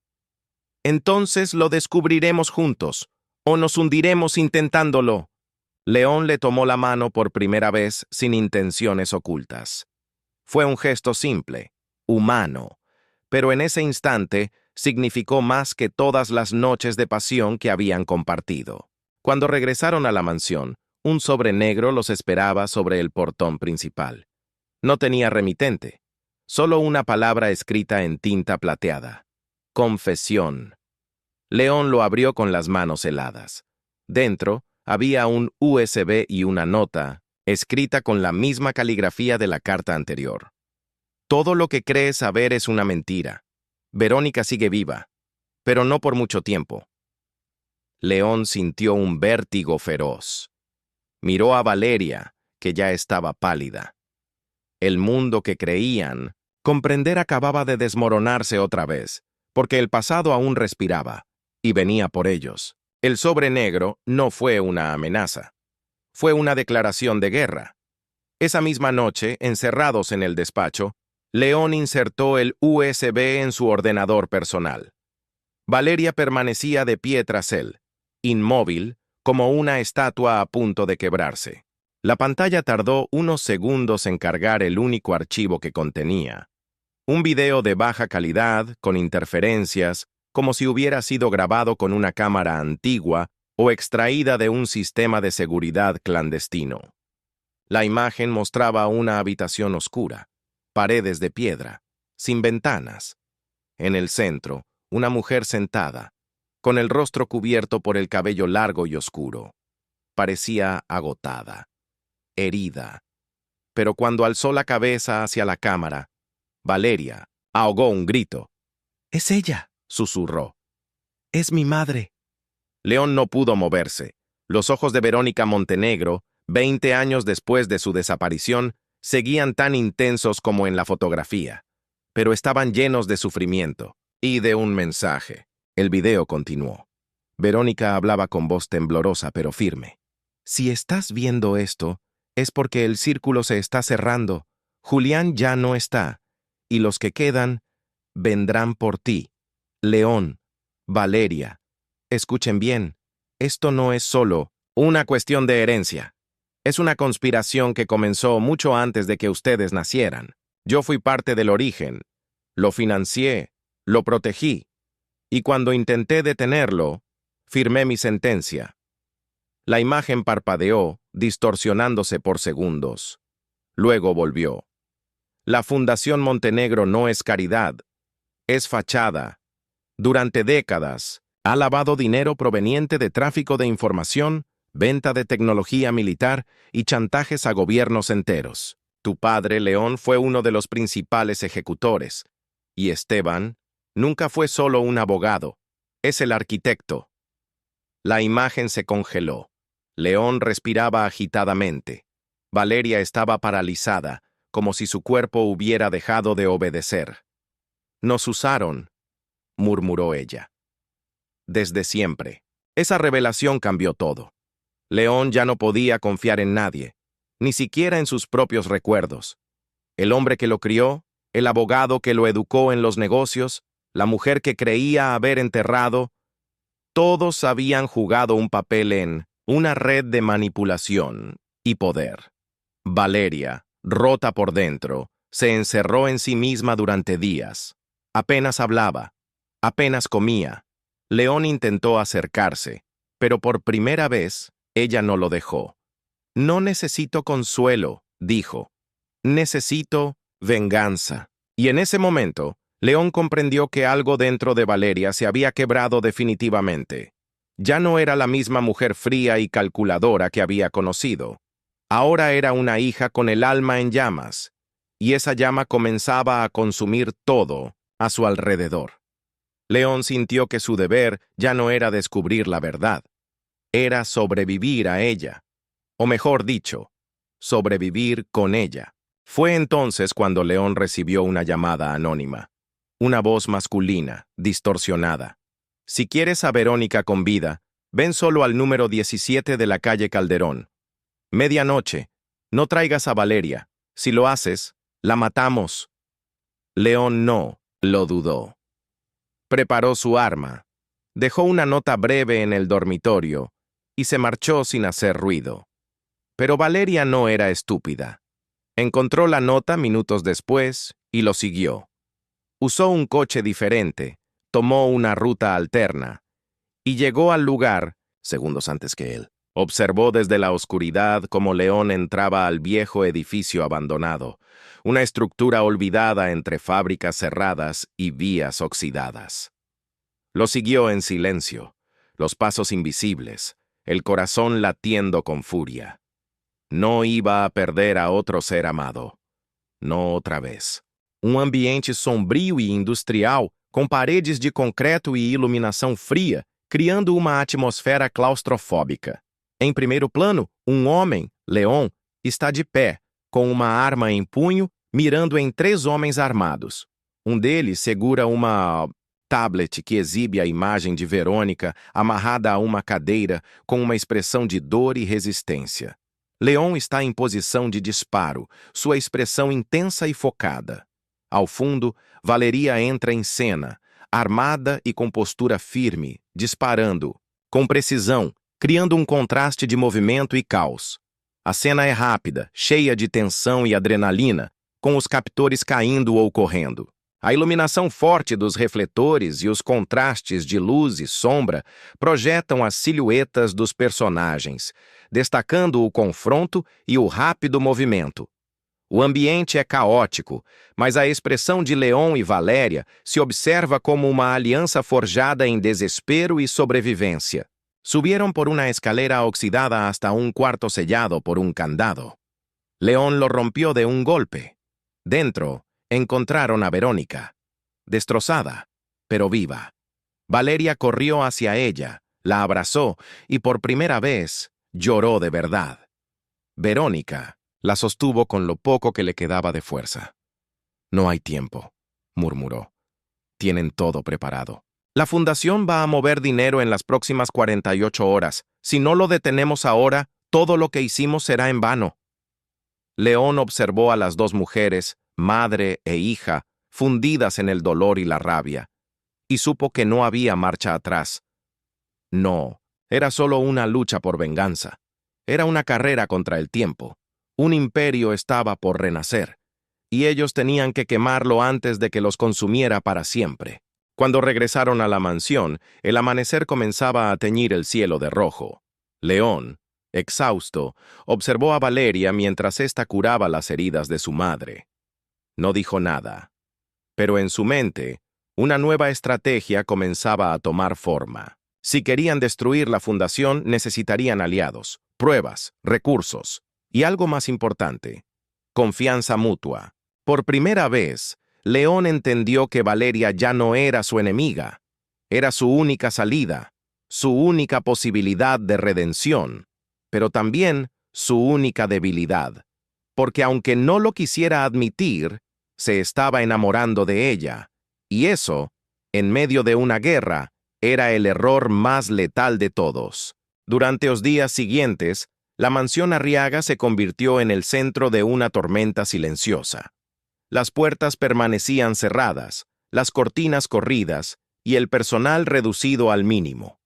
«Entonces lo descubriremos juntos, o nos hundiremos intentándolo». León le tomó la mano por primera vez sin intenciones ocultas. Fue un gesto simple, humano, pero en ese instante significó más que todas las noches de pasión que habían compartido. Cuando regresaron a la mansión, un sobre negro los esperaba sobre el portón principal. No tenía remitente, solo una palabra escrita en tinta plateada. Confesión. León lo abrió con las manos heladas. Dentro había un USB y una nota, escrita con la misma caligrafía de la carta anterior. «Todo lo que crees saber es una mentira. Verónica sigue viva, pero no por mucho tiempo». León sintió un vértigo feroz. Miró a Valeria, que ya estaba pálida. El mundo que creían comprender acababa de desmoronarse otra vez, porque el pasado aún respiraba, y venía por ellos. El sobre negro no fue una amenaza. Fue una declaración de guerra. Esa misma noche, encerrados en el despacho, León insertó el USB en su ordenador personal. Valeria permanecía de pie tras él, inmóvil, como una estatua a punto de quebrarse. La pantalla tardó unos segundos en cargar el único archivo que contenía. Un video de baja calidad, con interferencias, como si hubiera sido grabado con una cámara antigua o extraída de un sistema de seguridad clandestino. La imagen mostraba una habitación oscura, paredes de piedra, sin ventanas. En el centro, una mujer sentada, con el rostro cubierto por el cabello largo y oscuro. Parecía agotada, herida. Pero cuando alzó la cabeza hacia la cámara, Valeria ahogó un grito. «Es ella», susurró. «Es mi madre». León no pudo moverse. Los ojos de Verónica Montenegro, 20 años después de su desaparición, Seguían tan intensos como en la fotografía, pero estaban llenos de sufrimiento y de un mensaje. El video continuó. Verónica hablaba con voz temblorosa pero firme. Si estás viendo esto, es porque el círculo se está cerrando. Julián ya no está, y los que quedan vendrán por ti. León, Valeria. Escuchen bien, esto no es solo una cuestión de herencia. Es una conspiración que comenzó mucho antes de que ustedes nacieran. Yo fui parte del origen. Lo financié, lo protegí, y cuando intenté detenerlo, firmé mi sentencia. La imagen parpadeó, distorsionándose por segundos. Luego volvió. La Fundación Montenegro no es caridad, es fachada. Durante décadas, ha lavado dinero proveniente de tráfico de información, venta de tecnología militar y chantajes a gobiernos enteros. Tu padre, León, fue uno de los principales ejecutores, y Esteban nunca fue solo un abogado, es el arquitecto. La imagen se congeló. León respiraba agitadamente. Valeria estaba paralizada, como si su cuerpo hubiera dejado de obedecer. Nos usaron, murmuró ella. Desde siempre. Esa revelación cambió todo. León ya no podía confiar en nadie, ni siquiera en sus propios recuerdos. El hombre que lo crió, el abogado que lo educó en los negocios, la mujer que creía haber enterrado, todos habían jugado un papel en una red de manipulación y poder. Valeria, rota por dentro, se encerró en sí misma durante días. Apenas hablaba, apenas comía. León intentó acercarse, pero por primera vez ella no lo dejó. No necesito consuelo, dijo. Necesito venganza. Y en ese momento, León comprendió que algo dentro de Valeria se había quebrado definitivamente. Ya no era la misma mujer fría y calculadora que había conocido. Ahora era una hija con el alma en llamas, y esa llama comenzaba a consumir todo a su alrededor. León sintió que su deber ya no era descubrir la verdad, era sobrevivir a ella, o mejor dicho, sobrevivir con ella. Fue entonces cuando León recibió una llamada anónima, una voz masculina, distorsionada. Si quieres a Verónica con vida, ven solo al número 17 de la calle Calderón. Medianoche, no traigas a Valeria. Si lo haces, la matamos. León no lo dudó. Preparó su arma, dejó una nota breve en el dormitorio y se marchó sin hacer ruido. Pero Valeria no era estúpida. Encontró la nota minutos después y lo siguió. Usó un coche diferente, tomó una ruta alterna y llegó al lugar segundos antes que él. Observó desde la oscuridad cómo León entraba al viejo edificio abandonado, una estructura olvidada entre fábricas cerradas y vías oxidadas. Lo siguió en silencio, los pasos invisibles, el corazón latiendo con furia. No iba a perder a otro ser amado. No otra vez. Ambiente sombrio e industrial, com paredes de concreto e iluminação fria, criando uma atmosfera claustrofóbica. Em primeiro plano, homem, León, está de pé, com uma arma em punho, mirando em 3 homens armados. Deles segura uma tablet que exibe a imagem de Verônica amarrada a uma cadeira com uma expressão de dor e resistência. León está em posição de disparo, sua expressão intensa e focada. Ao fundo, Valeria entra em cena, armada e com postura firme, disparando, com precisão, criando contraste de movimento e caos. A cena é rápida, cheia de tensão e adrenalina, com os captores caindo ou correndo. A iluminação forte dos refletores e os contrastes de luz e sombra projetam as silhuetas dos personagens, destacando o confronto e o rápido movimento. O ambiente é caótico, mas a expressão de León e Valéria se observa como uma aliança forjada em desespero e sobrevivência. Subieron por una escalera oxidada hasta un cuarto sellado por un candado. León lo rompió de un golpe. Dentro, encontraron a Verónica, destrozada, pero viva. Valeria corrió hacia ella, la abrazó y por primera vez lloró de verdad. Verónica, La sostuvo con lo poco que le quedaba de fuerza. No hay tiempo, murmuró. Tienen todo preparado. La fundación va a mover dinero en las próximas 48 horas. Si no lo detenemos ahora, todo lo que hicimos será en vano. León observó a las dos mujeres, madre e hija, fundidas en el dolor y la rabia, y supo que no había marcha atrás. No, era solo una lucha por venganza. Era una carrera contra el tiempo. Un imperio estaba por renacer, y ellos tenían que quemarlo antes de que los consumiera para siempre. Cuando regresaron a la mansión, el amanecer comenzaba a teñir el cielo de rojo. León, exhausto, observó a Valeria mientras ésta curaba las heridas de su madre. No dijo nada, pero en su mente, una nueva estrategia comenzaba a tomar forma. Si querían destruir la fundación, necesitarían aliados, pruebas, recursos y algo más importante, confianza mutua. Por primera vez, León entendió que Valeria ya no era su enemiga, era su única salida, su única posibilidad de redención, pero también su única debilidad, porque aunque no lo quisiera admitir, se estaba enamorando de ella, y eso, en medio de una guerra, era el error más letal de todos. Durante los días siguientes, la mansión Arriaga se convirtió en el centro de una tormenta silenciosa. Las puertas permanecían cerradas, las cortinas corridas y el personal reducido al mínimo.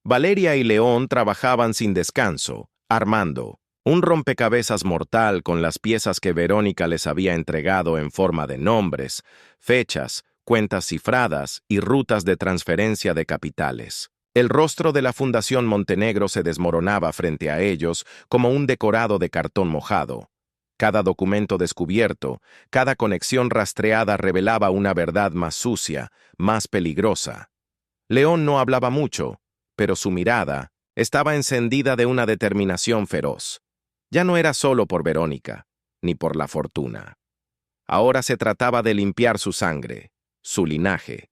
Valeria y León trabajaban sin descanso, armando un rompecabezas mortal con las piezas que Verónica les había entregado en forma de nombres, fechas, cuentas cifradas y rutas de transferencia de capitales. El rostro de la Fundación Montenegro se desmoronaba frente a ellos como un decorado de cartón mojado. Cada documento descubierto, cada conexión rastreada revelaba una verdad más sucia, más peligrosa. León no hablaba mucho, pero su mirada estaba encendida de una determinación feroz. Ya no era solo por Verónica, ni por la fortuna. Ahora se trataba de limpiar su sangre, su linaje,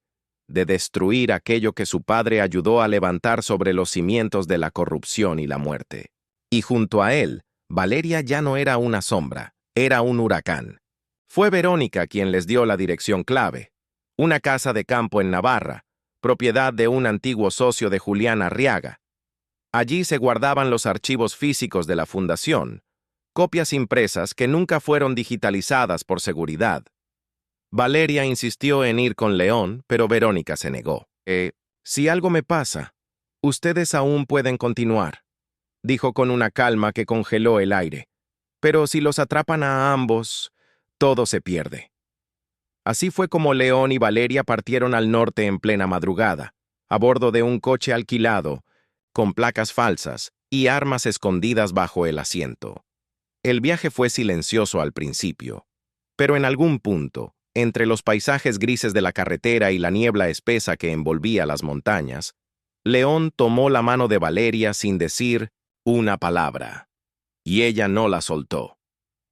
de destruir aquello que su padre ayudó a levantar sobre los cimientos de la corrupción y la muerte. Y junto a él, Valeria ya no era una sombra, era un huracán. Fue Verónica quien les dio la dirección clave, una casa de campo en Navarra, propiedad de un antiguo socio de Julián Arriaga. Allí se guardaban los archivos físicos de la fundación, copias impresas que nunca fueron digitalizadas por seguridad. Valeria insistió en ir con León, pero Verónica se negó. Si algo me pasa, ustedes aún pueden continuar, dijo con una calma que congeló el aire. Pero si los atrapan a ambos, todo se pierde. Así fue como León y Valeria partieron al norte en plena madrugada, a bordo de un coche alquilado, con placas falsas y armas escondidas bajo el asiento. El viaje fue silencioso al principio, pero en algún punto, entre los paisajes grises de la carretera y la niebla espesa que envolvía las montañas, León tomó la mano de Valeria sin decir una palabra, y ella no la soltó.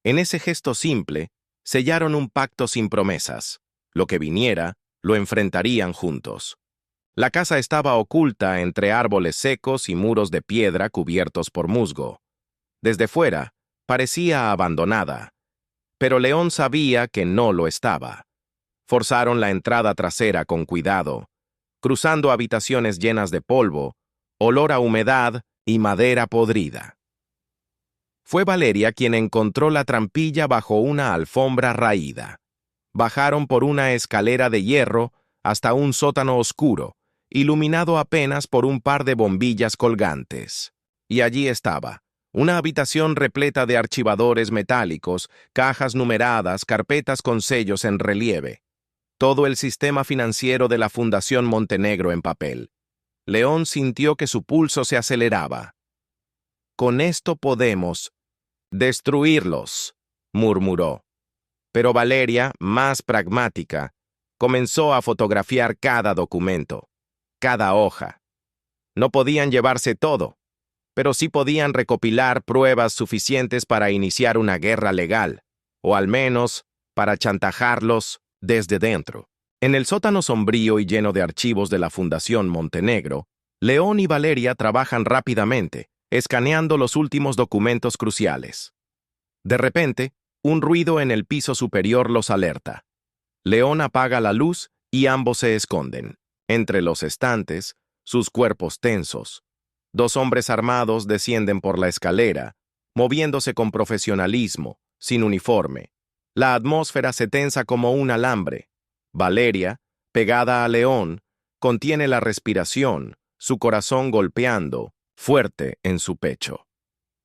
En ese gesto simple, sellaron un pacto sin promesas. Lo que viniera, lo enfrentarían juntos. La casa estaba oculta entre árboles secos y muros de piedra cubiertos por musgo. Desde fuera, parecía abandonada, pero León sabía que no lo estaba. Forzaron la entrada trasera con cuidado, cruzando habitaciones llenas de polvo, olor a humedad y madera podrida. Fue Valeria quien encontró la trampilla bajo una alfombra raída. Bajaron por una escalera de hierro hasta un sótano oscuro, iluminado apenas por un par de bombillas colgantes. Y allí estaba, una habitación repleta de archivadores metálicos, cajas numeradas, carpetas con sellos en relieve. Todo el sistema financiero de la Fundación Montenegro en papel. León sintió que su pulso se aceleraba. «Con esto podemos destruirlos», murmuró. Pero Valeria, más pragmática, comenzó a fotografiar cada documento, cada hoja. No podían llevarse todo, pero sí podían recopilar pruebas suficientes para iniciar una guerra legal, o al menos para chantajearlos desde dentro. En el sótano sombrío y lleno de archivos de la Fundación Montenegro, León y Valeria trabajan rápidamente, escaneando los últimos documentos cruciales. De repente, un ruido en el piso superior los alerta. León apaga la luz y ambos se esconden. Entre los estantes, sus cuerpos tensos. Dos hombres armados descienden por la escalera, moviéndose con profesionalismo, sin uniforme. La atmósfera se tensa como un alambre. Valeria, pegada a León, contiene la respiración, su corazón golpeando, fuerte en su pecho.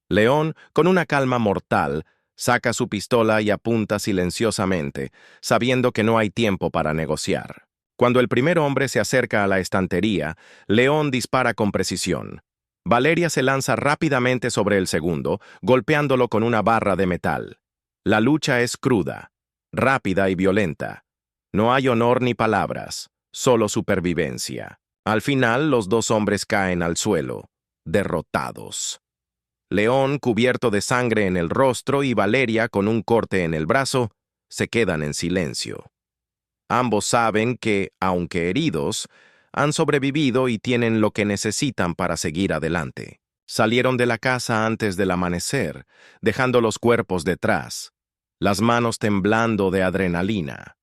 León, con una calma mortal, saca su pistola y apunta silenciosamente, sabiendo que no hay tiempo para negociar. Cuando el primer hombre se acerca a la estantería, León dispara con precisión. Valeria se lanza rápidamente sobre el segundo, golpeándolo con una barra de metal. La lucha es cruda, rápida y violenta. No hay honor ni palabras, solo supervivencia. Al final, los dos hombres caen al suelo, derrotados. León, cubierto de sangre en el rostro, y Valeria, con un corte en el brazo, se quedan en silencio. Ambos saben que, aunque heridos, han sobrevivido y tienen lo que necesitan para seguir adelante. Salieron de la casa antes del amanecer, dejando los cuerpos detrás, las manos temblando de adrenalina.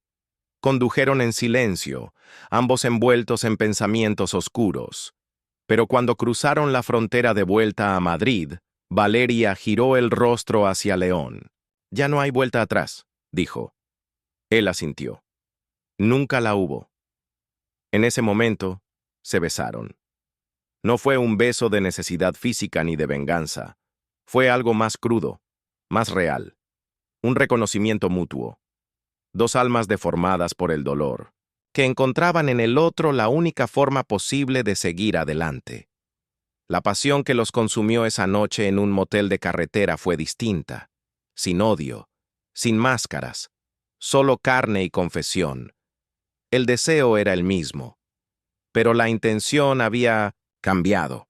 Condujeron en silencio, ambos envueltos en pensamientos oscuros. Pero cuando cruzaron la frontera de vuelta a Madrid, Valeria giró el rostro hacia León. «Ya no hay vuelta atrás», dijo. Él asintió. Nunca la hubo. En ese momento, se besaron. No fue un beso de necesidad física ni de venganza. Fue algo más crudo, más real. Un reconocimiento mutuo. Dos almas deformadas por el dolor, que encontraban en el otro la única forma posible de seguir adelante. La pasión que los consumió esa noche en un motel de carretera fue distinta, sin odio, sin máscaras, solo carne y confesión. El deseo era el mismo, pero la intención había cambiado,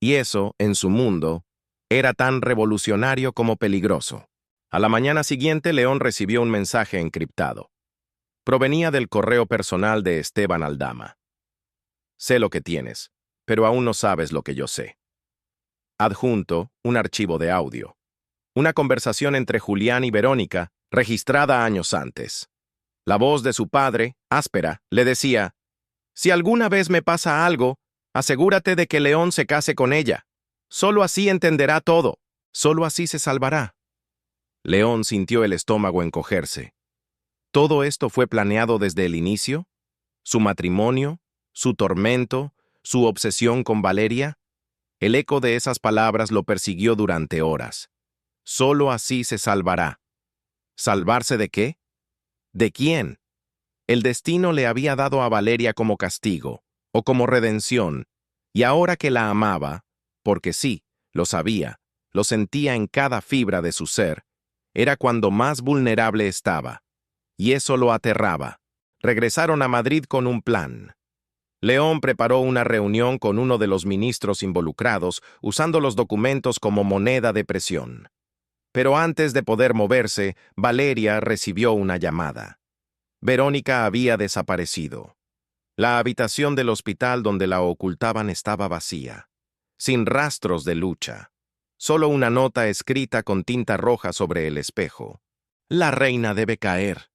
y eso, en su mundo, era tan revolucionario como peligroso. A la mañana siguiente, León recibió un mensaje encriptado. Provenía del correo personal de Esteban Aldama. «Sé lo que tienes, pero aún no sabes lo que yo sé». Adjunto, un archivo de audio. Una conversación entre Julián y Verónica, registrada años antes. La voz de su padre, áspera, le decía: «Si alguna vez me pasa algo, asegúrate de que León se case con ella. Solo así entenderá todo. Solo así se salvará». León sintió el estómago encogerse. ¿Todo esto fue planeado desde el inicio? ¿Su matrimonio? ¿Su tormento? ¿Su obsesión con Valeria? El eco de esas palabras lo persiguió durante horas. Solo así se salvará. ¿Salvarse de qué? ¿De quién? El destino le había dado a Valeria como castigo, o como redención, y ahora que la amaba, porque sí, lo sabía, lo sentía en cada fibra de su ser, era cuando más vulnerable estaba, y eso lo aterraba. Regresaron a Madrid con un plan. León preparó una reunión con uno de los ministros involucrados, usando los documentos como moneda de presión. Pero antes de poder moverse, Valeria recibió una llamada. Verónica había desaparecido. La habitación del hospital donde la ocultaban estaba vacía, sin rastros de lucha. Solo una nota escrita con tinta roja sobre el espejo. «La reina debe caer».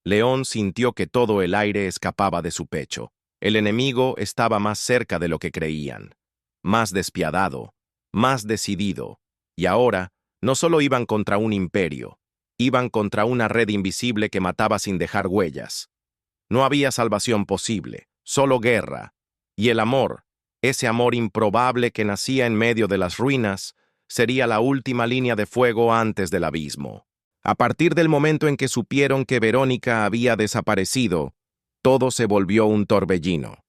León sintió que todo el aire escapaba de su pecho. El enemigo estaba más cerca de lo que creían, más despiadado, más decidido, y ahora no solo iban contra un imperio, iban contra una red invisible que mataba sin dejar huellas. No había salvación posible, solo guerra, y el amor, ese amor improbable que nacía en medio de las ruinas, sería la última línea de fuego antes del abismo. A partir del momento en que supieron que Verónica había desaparecido, todo se volvió un torbellino.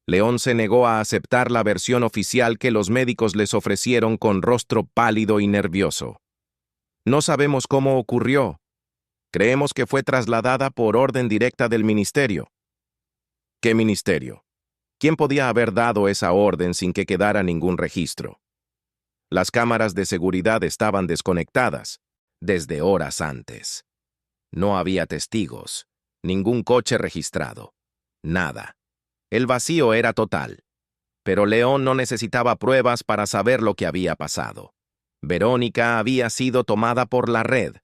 León se negó a aceptar la versión oficial que los médicos les ofrecieron con rostro pálido y nervioso. «No sabemos cómo ocurrió. Creemos que fue trasladada por orden directa del ministerio». ¿Qué ministerio? ¿Quién podía haber dado esa orden sin que quedara ningún registro? Las cámaras de seguridad estaban desconectadas desde horas antes. No había testigos, ningún coche registrado, nada. El vacío era total. Pero León no necesitaba pruebas para saber lo que había pasado. Verónica había sido tomada por la red,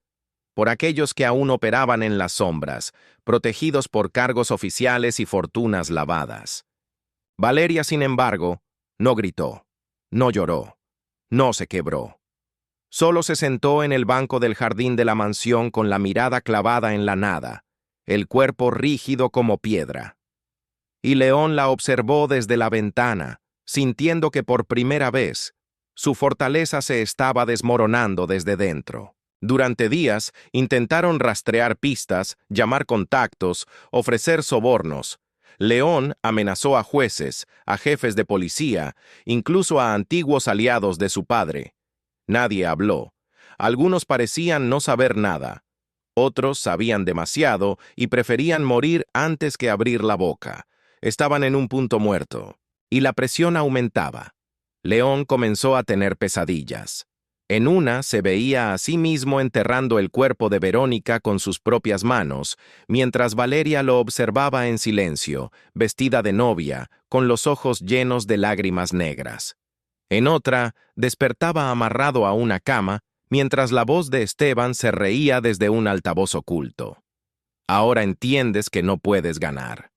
por aquellos que aún operaban en las sombras, protegidos por cargos oficiales y fortunas lavadas. Valeria, sin embargo, no gritó, no lloró, no se quebró. Solo se sentó en el banco del jardín de la mansión con la mirada clavada en la nada, el cuerpo rígido como piedra. Y León la observó desde la ventana, sintiendo que por primera vez su fortaleza se estaba desmoronando desde dentro. Durante días intentaron rastrear pistas, llamar contactos, ofrecer sobornos. León amenazó a jueces, a jefes de policía, incluso a antiguos aliados de su padre. Nadie habló. Algunos parecían no saber nada. Otros sabían demasiado y preferían morir antes que abrir la boca. Estaban en un punto muerto. Y la presión aumentaba. León comenzó a tener pesadillas. En una se veía a sí mismo enterrando el cuerpo de Verónica con sus propias manos, mientras Valeria lo observaba en silencio, vestida de novia, con los ojos llenos de lágrimas negras. En otra, despertaba amarrado a una cama, mientras la voz de Esteban se reía desde un altavoz oculto. Ahora entiendes que no puedes ganar.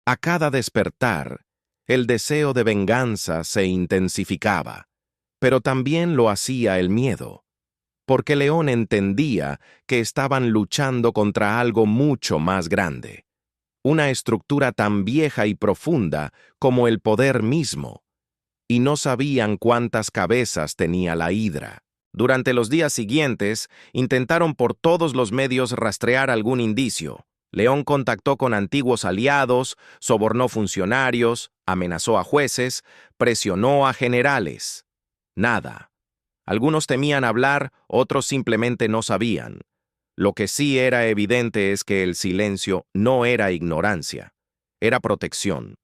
A cada despertar, el deseo de venganza se intensificaba, pero también lo hacía el miedo, porque León entendía que estaban luchando contra algo mucho más grande, una estructura tan vieja y profunda como el poder mismo, y no sabían cuántas cabezas tenía la hidra. Durante los días siguientes, intentaron por todos los medios rastrear algún indicio. León contactó con antiguos aliados, sobornó funcionarios, amenazó a jueces, presionó a generales. Nada. Algunos temían hablar, otros simplemente no sabían. Lo que sí era evidente es que el silencio no era ignorancia, era protección.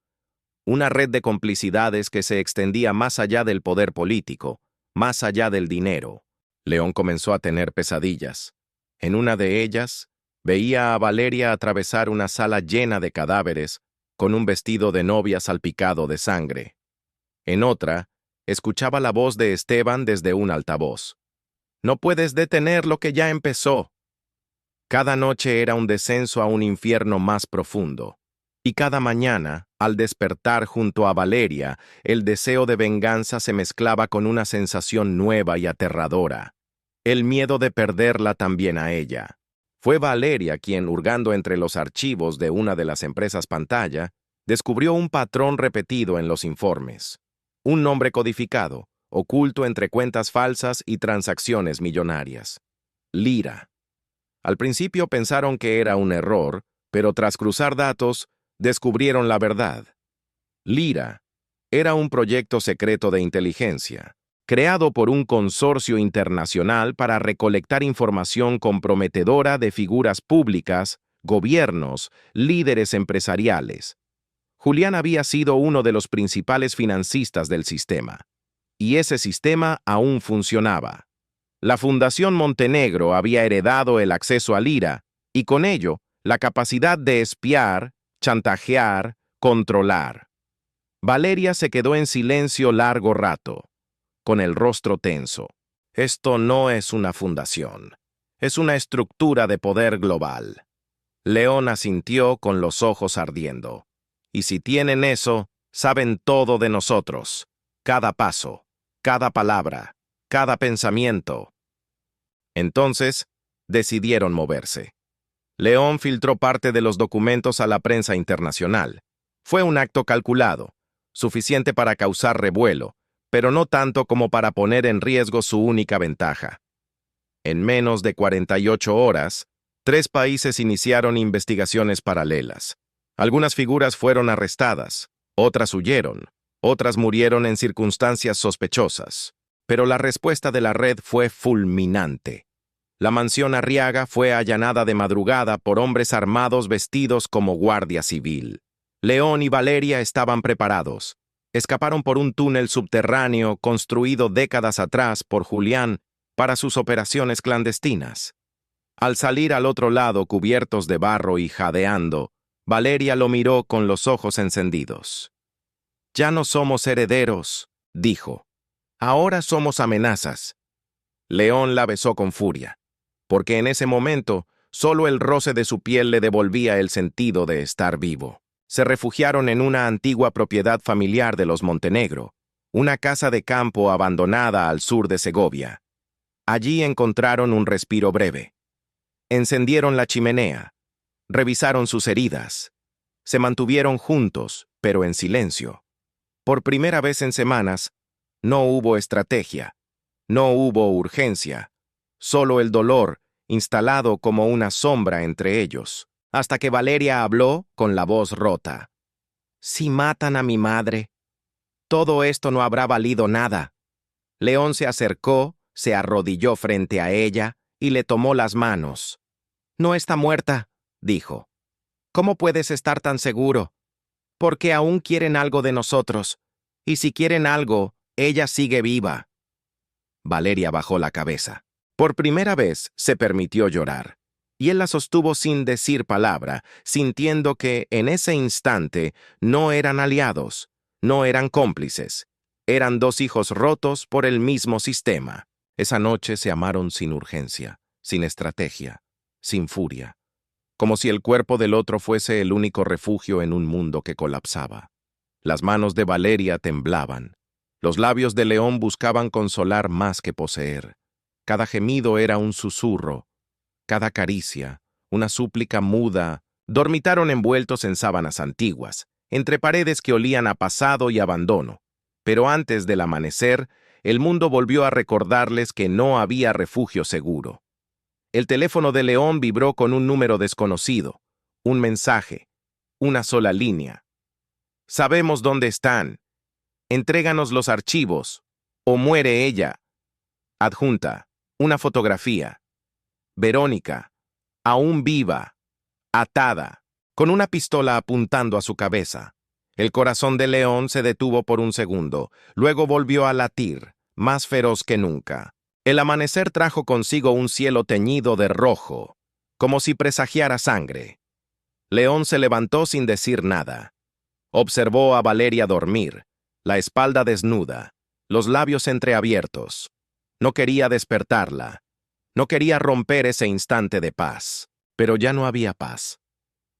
Una red de complicidades que se extendía más allá del poder político, más allá del dinero. León comenzó a tener pesadillas. En una de ellas, veía a Valeria atravesar una sala llena de cadáveres, con un vestido de novia salpicado de sangre. En otra, escuchaba la voz de Esteban desde un altavoz. «No puedes detener lo que ya empezó». Cada noche era un descenso a un infierno más profundo. Y cada mañana, al despertar junto a Valeria, el deseo de venganza se mezclaba con una sensación nueva y aterradora. El miedo de perderla también a ella. Fue Valeria quien, hurgando entre los archivos de una de las empresas pantalla, descubrió un patrón repetido en los informes. Un nombre codificado, oculto entre cuentas falsas y transacciones millonarias. Lira. Al principio pensaron que era un error, pero tras cruzar datos, descubrieron la verdad. Lira era un proyecto secreto de inteligencia, creado por un consorcio internacional para recolectar información comprometedora de figuras públicas, gobiernos, líderes empresariales. Julián había sido uno de los principales financistas del sistema, y ese sistema aún funcionaba. La Fundación Montenegro había heredado el acceso a Lira, y con ello, la capacidad de espiar, chantajear, controlar. Valeria se quedó en silencio largo rato, con el rostro tenso. Esto no es una fundación, es una estructura de poder global. León asintió con los ojos ardiendo. Y si tienen eso, saben todo de nosotros, cada paso, cada palabra, cada pensamiento. Entonces, decidieron moverse. León filtró parte de los documentos a la prensa internacional. Fue un acto calculado, suficiente para causar revuelo, pero no tanto como para poner en riesgo su única ventaja. En menos de 48 horas, 3 países iniciaron investigaciones paralelas. Algunas figuras fueron arrestadas, otras huyeron, otras murieron en circunstancias sospechosas. Pero la respuesta de la red fue fulminante. La mansión Arriaga fue allanada de madrugada por hombres armados vestidos como guardia civil. León y Valeria estaban preparados. Escaparon por un túnel subterráneo construido décadas atrás por Julián para sus operaciones clandestinas. Al salir al otro lado cubiertos de barro y jadeando, Valeria lo miró con los ojos encendidos. «Ya no somos herederos», dijo. Ahora somos amenazas. León la besó con furia, porque en ese momento solo el roce de su piel le devolvía el sentido de estar vivo. Se refugiaron en una antigua propiedad familiar de los Montenegro, una casa de campo abandonada al sur de Segovia. Allí encontraron un respiro breve. Encendieron la chimenea, revisaron sus heridas, se mantuvieron juntos, pero en silencio. Por primera vez en semanas, no hubo estrategia, no hubo urgencia, solo el dolor instalado como una sombra entre ellos, hasta que Valeria habló con la voz rota. Si matan a mi madre, todo esto no habrá valido nada. León se acercó, se arrodilló frente a ella y le tomó las manos. No está muerta, dijo. ¿Cómo puedes estar tan seguro? Porque aún quieren algo de nosotros, y si quieren algo, ella sigue viva. Valeria bajó la cabeza. Por primera vez se permitió llorar, y él la sostuvo sin decir palabra, sintiendo que en ese instante no eran aliados, no eran cómplices, eran dos hijos rotos por el mismo sistema. Esa noche se amaron sin urgencia, sin estrategia, sin furia, como si el cuerpo del otro fuese el único refugio en un mundo que colapsaba. Las manos de Valeria temblaban. Los labios de León buscaban consolar más que poseer. Cada gemido era un susurro, cada caricia, una súplica muda. Dormitaron envueltos en sábanas antiguas, entre paredes que olían a pasado y abandono. Pero antes del amanecer, el mundo volvió a recordarles que no había refugio seguro. El teléfono de León vibró con un número desconocido, un mensaje, una sola línea. Sabemos dónde están. Entréganos los archivos, o muere ella. Adjunta, una fotografía. Verónica, aún viva, atada, con una pistola apuntando a su cabeza. El corazón de León se detuvo por un segundo, luego volvió a latir, más feroz que nunca. El amanecer trajo consigo un cielo teñido de rojo, como si presagiara sangre. León se levantó sin decir nada. Observó a Valeria dormir, la espalda desnuda, los labios entreabiertos. No quería despertarla. No quería romper ese instante de paz. Pero ya no había paz.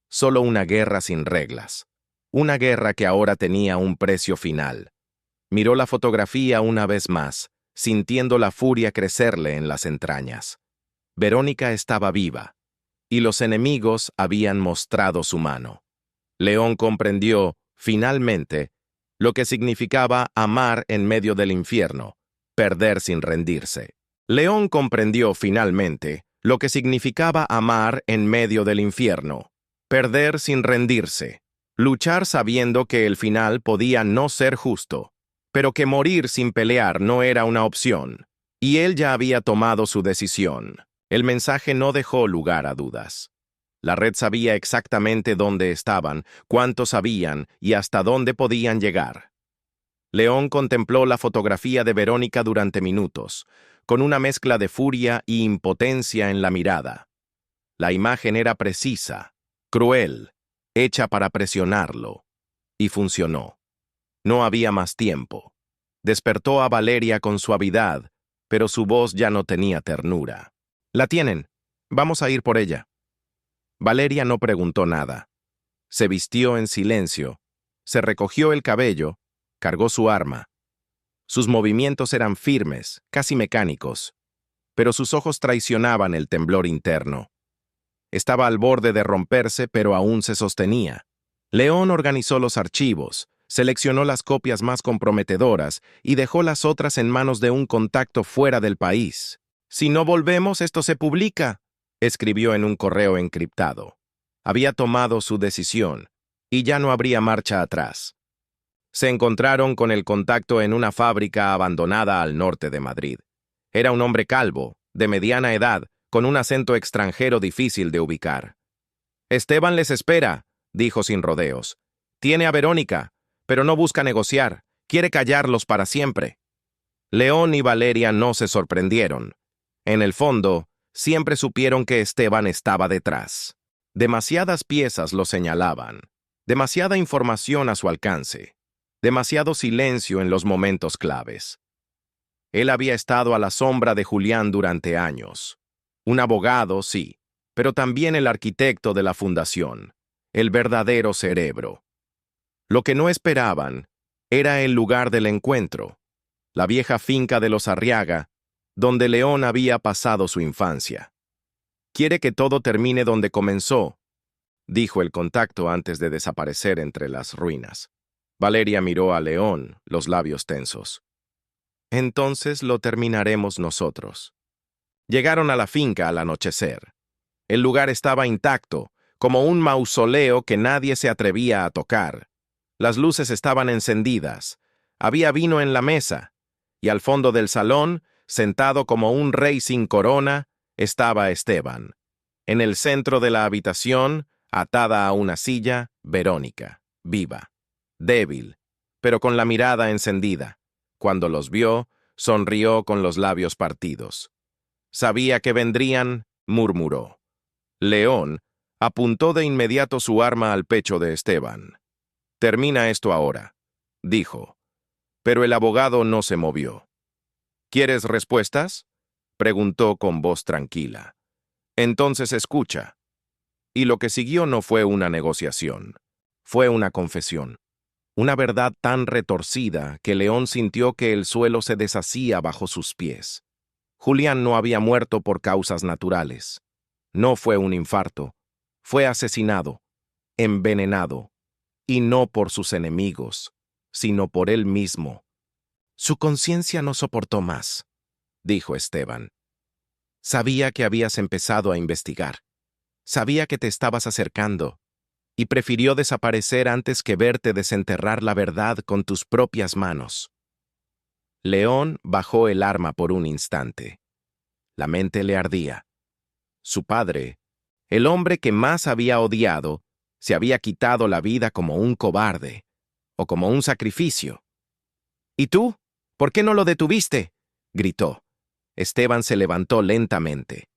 Solo una guerra sin reglas. Una guerra que ahora tenía un precio final. Miró la fotografía una vez más, sintiendo la furia crecerle en las entrañas. Verónica estaba viva, y los enemigos habían mostrado su mano. León comprendió, finalmente, lo que significaba amar en medio del infierno, perder sin rendirse. León comprendió, finalmente, lo que significaba amar en medio del infierno, perder sin rendirse, luchar sabiendo que el final podía no ser justo, pero que morir sin pelear no era una opción, y él ya había tomado su decisión. El mensaje no dejó lugar a dudas. La red sabía exactamente dónde estaban, cuántos sabían y hasta dónde podían llegar. León contempló la fotografía de Verónica durante minutos, con una mezcla de furia y impotencia en la mirada. La imagen era precisa, cruel, hecha para presionarlo, y funcionó. No había más tiempo. Despertó a Valeria con suavidad, pero su voz ya no tenía ternura. «La tienen. Vamos a ir por ella». Valeria no preguntó nada. Se vistió en silencio, se recogió el cabello, cargó su arma. Sus movimientos eran firmes, casi mecánicos, pero sus ojos traicionaban el temblor interno. Estaba al borde de romperse, pero aún se sostenía. León organizó los archivos, seleccionó las copias más comprometedoras y dejó las otras en manos de un contacto fuera del país. «Si no volvemos, esto se publica», escribió en un correo encriptado. Había tomado su decisión, y ya no habría marcha atrás. Se encontraron con el contacto en una fábrica abandonada al norte de Madrid. Era un hombre calvo, de mediana edad, con un acento extranjero difícil de ubicar. «Esteban les espera», dijo sin rodeos. «Tiene a Verónica, pero no busca negociar, quiere callarlos para siempre». León y Valeria no se sorprendieron. En el fondo, siempre supieron que Esteban estaba detrás. Demasiadas piezas lo señalaban, demasiada información a su alcance, demasiado silencio en los momentos claves. Él había estado a la sombra de Julián durante años. Un abogado, sí, pero también el arquitecto de la fundación, el verdadero cerebro. Lo que no esperaban era el lugar del encuentro, la vieja finca de los Arriaga, donde León había pasado su infancia. «Quiere que todo termine donde comenzó», dijo el contacto antes de desaparecer entre las ruinas. Valeria miró a León, los labios tensos. «Entonces lo terminaremos nosotros». Llegaron a la finca al anochecer. El lugar estaba intacto, como un mausoleo que nadie se atrevía a tocar. Las luces estaban encendidas, había vino en la mesa, y al fondo del salón, sentado como un rey sin corona, estaba Esteban. En el centro de la habitación, atada a una silla, Verónica, viva, débil, pero con la mirada encendida. Cuando los vio, sonrió con los labios partidos. Sabía que vendrían, murmuró. León apuntó de inmediato su arma al pecho de Esteban. «Termina esto ahora», dijo. Pero el abogado no se movió. «¿Quieres respuestas?», preguntó con voz tranquila. «Entonces escucha». Y lo que siguió no fue una negociación. Fue una confesión. Una verdad tan retorcida que León sintió que el suelo se deshacía bajo sus pies. Julián no había muerto por causas naturales. No fue un infarto. Fue asesinado, envenenado, y no por sus enemigos, sino por él mismo. «Su conciencia no soportó más», dijo Esteban. «Sabía que habías empezado a investigar. Sabía que te estabas acercando, y prefirió desaparecer antes que verte desenterrar la verdad con tus propias manos». León bajó el arma por un instante. La mente le ardía. Su padre, el hombre que más había odiado, se había quitado la vida como un cobarde, o como un sacrificio. «¿Y tú? ¿Por qué no lo detuviste?», gritó. Esteban se levantó lentamente.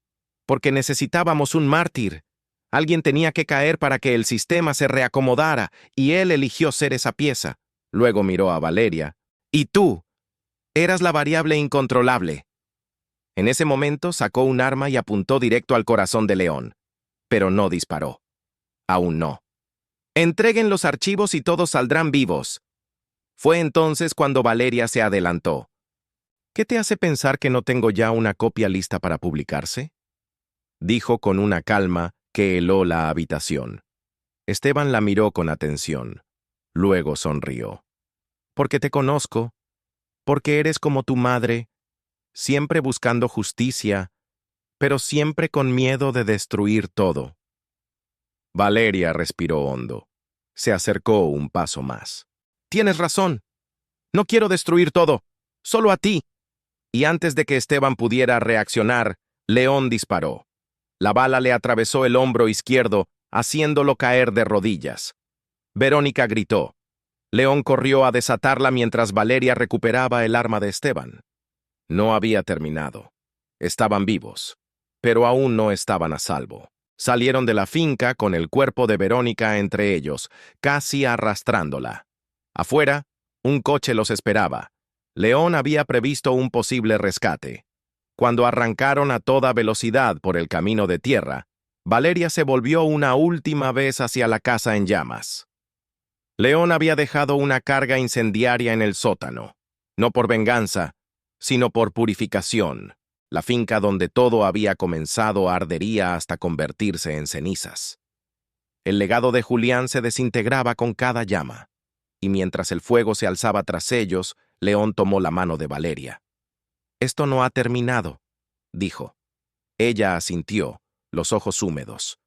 «Porque necesitábamos un mártir. Alguien tenía que caer para que el sistema se reacomodara, y él eligió ser esa pieza». Luego miró a Valeria. «¿Y tú? Eras la variable incontrolable». En ese momento sacó un arma y apuntó directo al corazón de León, pero no disparó. Aún no. «Entreguen los archivos y todos saldrán vivos». Fue entonces cuando Valeria se adelantó. «¿Qué te hace pensar que no tengo ya una copia lista para publicarse?», dijo con una calma que heló la habitación. Esteban la miró con atención. Luego sonrió. «Porque te conozco, porque eres como tu madre, siempre buscando justicia, pero siempre con miedo de destruir todo». Valeria respiró hondo. Se acercó un paso más. «Tienes razón. No quiero destruir todo, solo a ti». Y antes de que Esteban pudiera reaccionar, León disparó. La bala le atravesó el hombro izquierdo, haciéndolo caer de rodillas. Verónica gritó. León corrió a desatarla mientras Valeria recuperaba el arma de Esteban. No había terminado. Estaban vivos, pero aún no estaban a salvo. Salieron de la finca con el cuerpo de Verónica entre ellos, casi arrastrándola. Afuera, un coche los esperaba. León había previsto un posible rescate. Cuando arrancaron a toda velocidad por el camino de tierra, Valeria se volvió una última vez hacia la casa en llamas. León había dejado una carga incendiaria en el sótano, no por venganza, sino por purificación. La finca donde todo había comenzado ardería hasta convertirse en cenizas. El legado de Julián se desintegraba con cada llama, y mientras el fuego se alzaba tras ellos, León tomó la mano de Valeria. «Esto no ha terminado», dijo. Ella asintió, los ojos húmedos.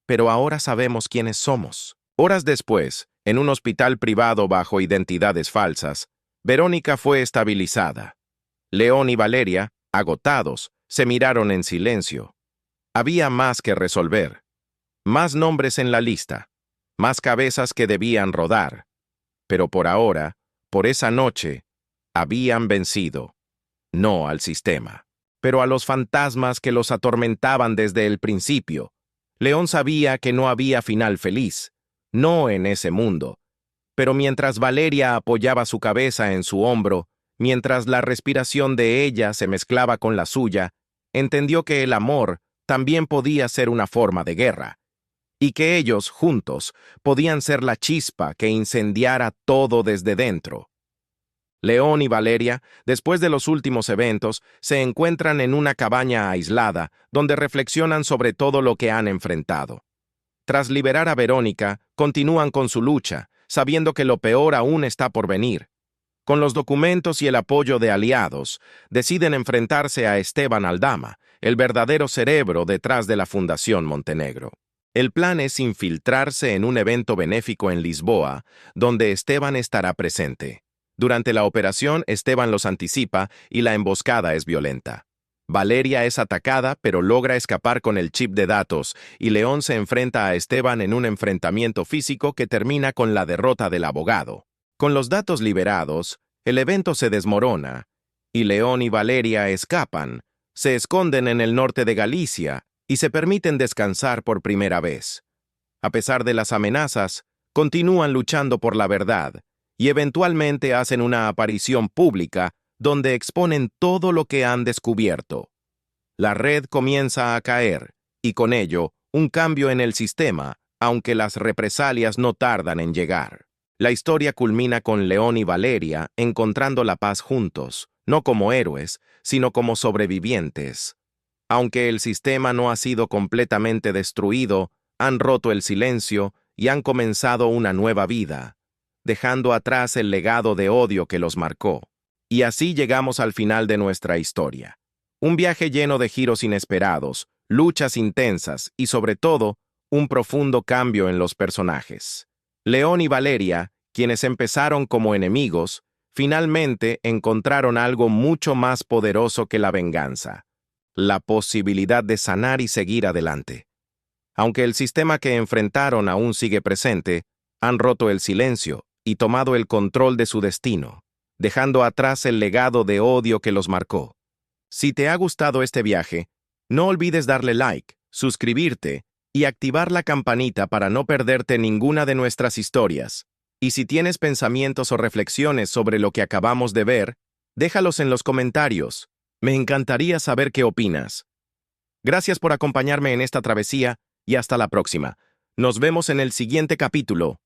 «Pero ahora sabemos quiénes somos». Horas después, en un hospital privado bajo identidades falsas, Verónica fue estabilizada. León y Valeria, agotados, se miraron en silencio. Había más que resolver. Más nombres en la lista. Más cabezas que debían rodar. Pero por ahora, por esa noche, habían vencido. No al sistema, pero a los fantasmas que los atormentaban desde el principio. León sabía que no había final feliz, no en ese mundo. Pero mientras Valeria apoyaba su cabeza en su hombro, mientras la respiración de ella se mezclaba con la suya, entendió que el amor también podía ser una forma de guerra, y que ellos, juntos, podían ser la chispa que incendiara todo desde dentro. León y Valeria, después de los últimos eventos, se encuentran en una cabaña aislada, donde reflexionan sobre todo lo que han enfrentado. Tras liberar a Verónica, continúan con su lucha, sabiendo que lo peor aún está por venir. Con los documentos y el apoyo de aliados, deciden enfrentarse a Esteban Aldama, el verdadero cerebro detrás de la Fundación Montenegro. El plan es infiltrarse en un evento benéfico en Lisboa, donde Esteban estará presente. Durante la operación, Esteban los anticipa y la emboscada es violenta. Valeria es atacada, pero logra escapar con el chip de datos, y León se enfrenta a Esteban en un enfrentamiento físico que termina con la derrota del abogado. Con los datos liberados, el evento se desmorona, y León y Valeria escapan, se esconden en el norte de Galicia y se permiten descansar por primera vez. A pesar de las amenazas, continúan luchando por la verdad, y eventualmente hacen una aparición pública donde exponen todo lo que han descubierto. La red comienza a caer, y con ello, un cambio en el sistema, aunque las represalias no tardan en llegar. La historia culmina con León y Valeria encontrando la paz juntos, no como héroes, sino como sobrevivientes. Aunque el sistema no ha sido completamente destruido, han roto el silencio y han comenzado una nueva vida, dejando atrás el legado de odio que los marcó. Y así llegamos al final de nuestra historia. Un viaje lleno de giros inesperados, luchas intensas y, sobre todo, un profundo cambio en los personajes. León y Valeria, quienes empezaron como enemigos, finalmente encontraron algo mucho más poderoso que la venganza: la posibilidad de sanar y seguir adelante. Aunque el sistema que enfrentaron aún sigue presente, han roto el silencio y tomado el control de su destino, dejando atrás el legado de odio que los marcó. Si te ha gustado este viaje, no olvides darle like, suscribirte y activar la campanita para no perderte ninguna de nuestras historias. Y si tienes pensamientos o reflexiones sobre lo que acabamos de ver, déjalos en los comentarios. Me encantaría saber qué opinas. Gracias por acompañarme en esta travesía y hasta la próxima. Nos vemos en el siguiente capítulo.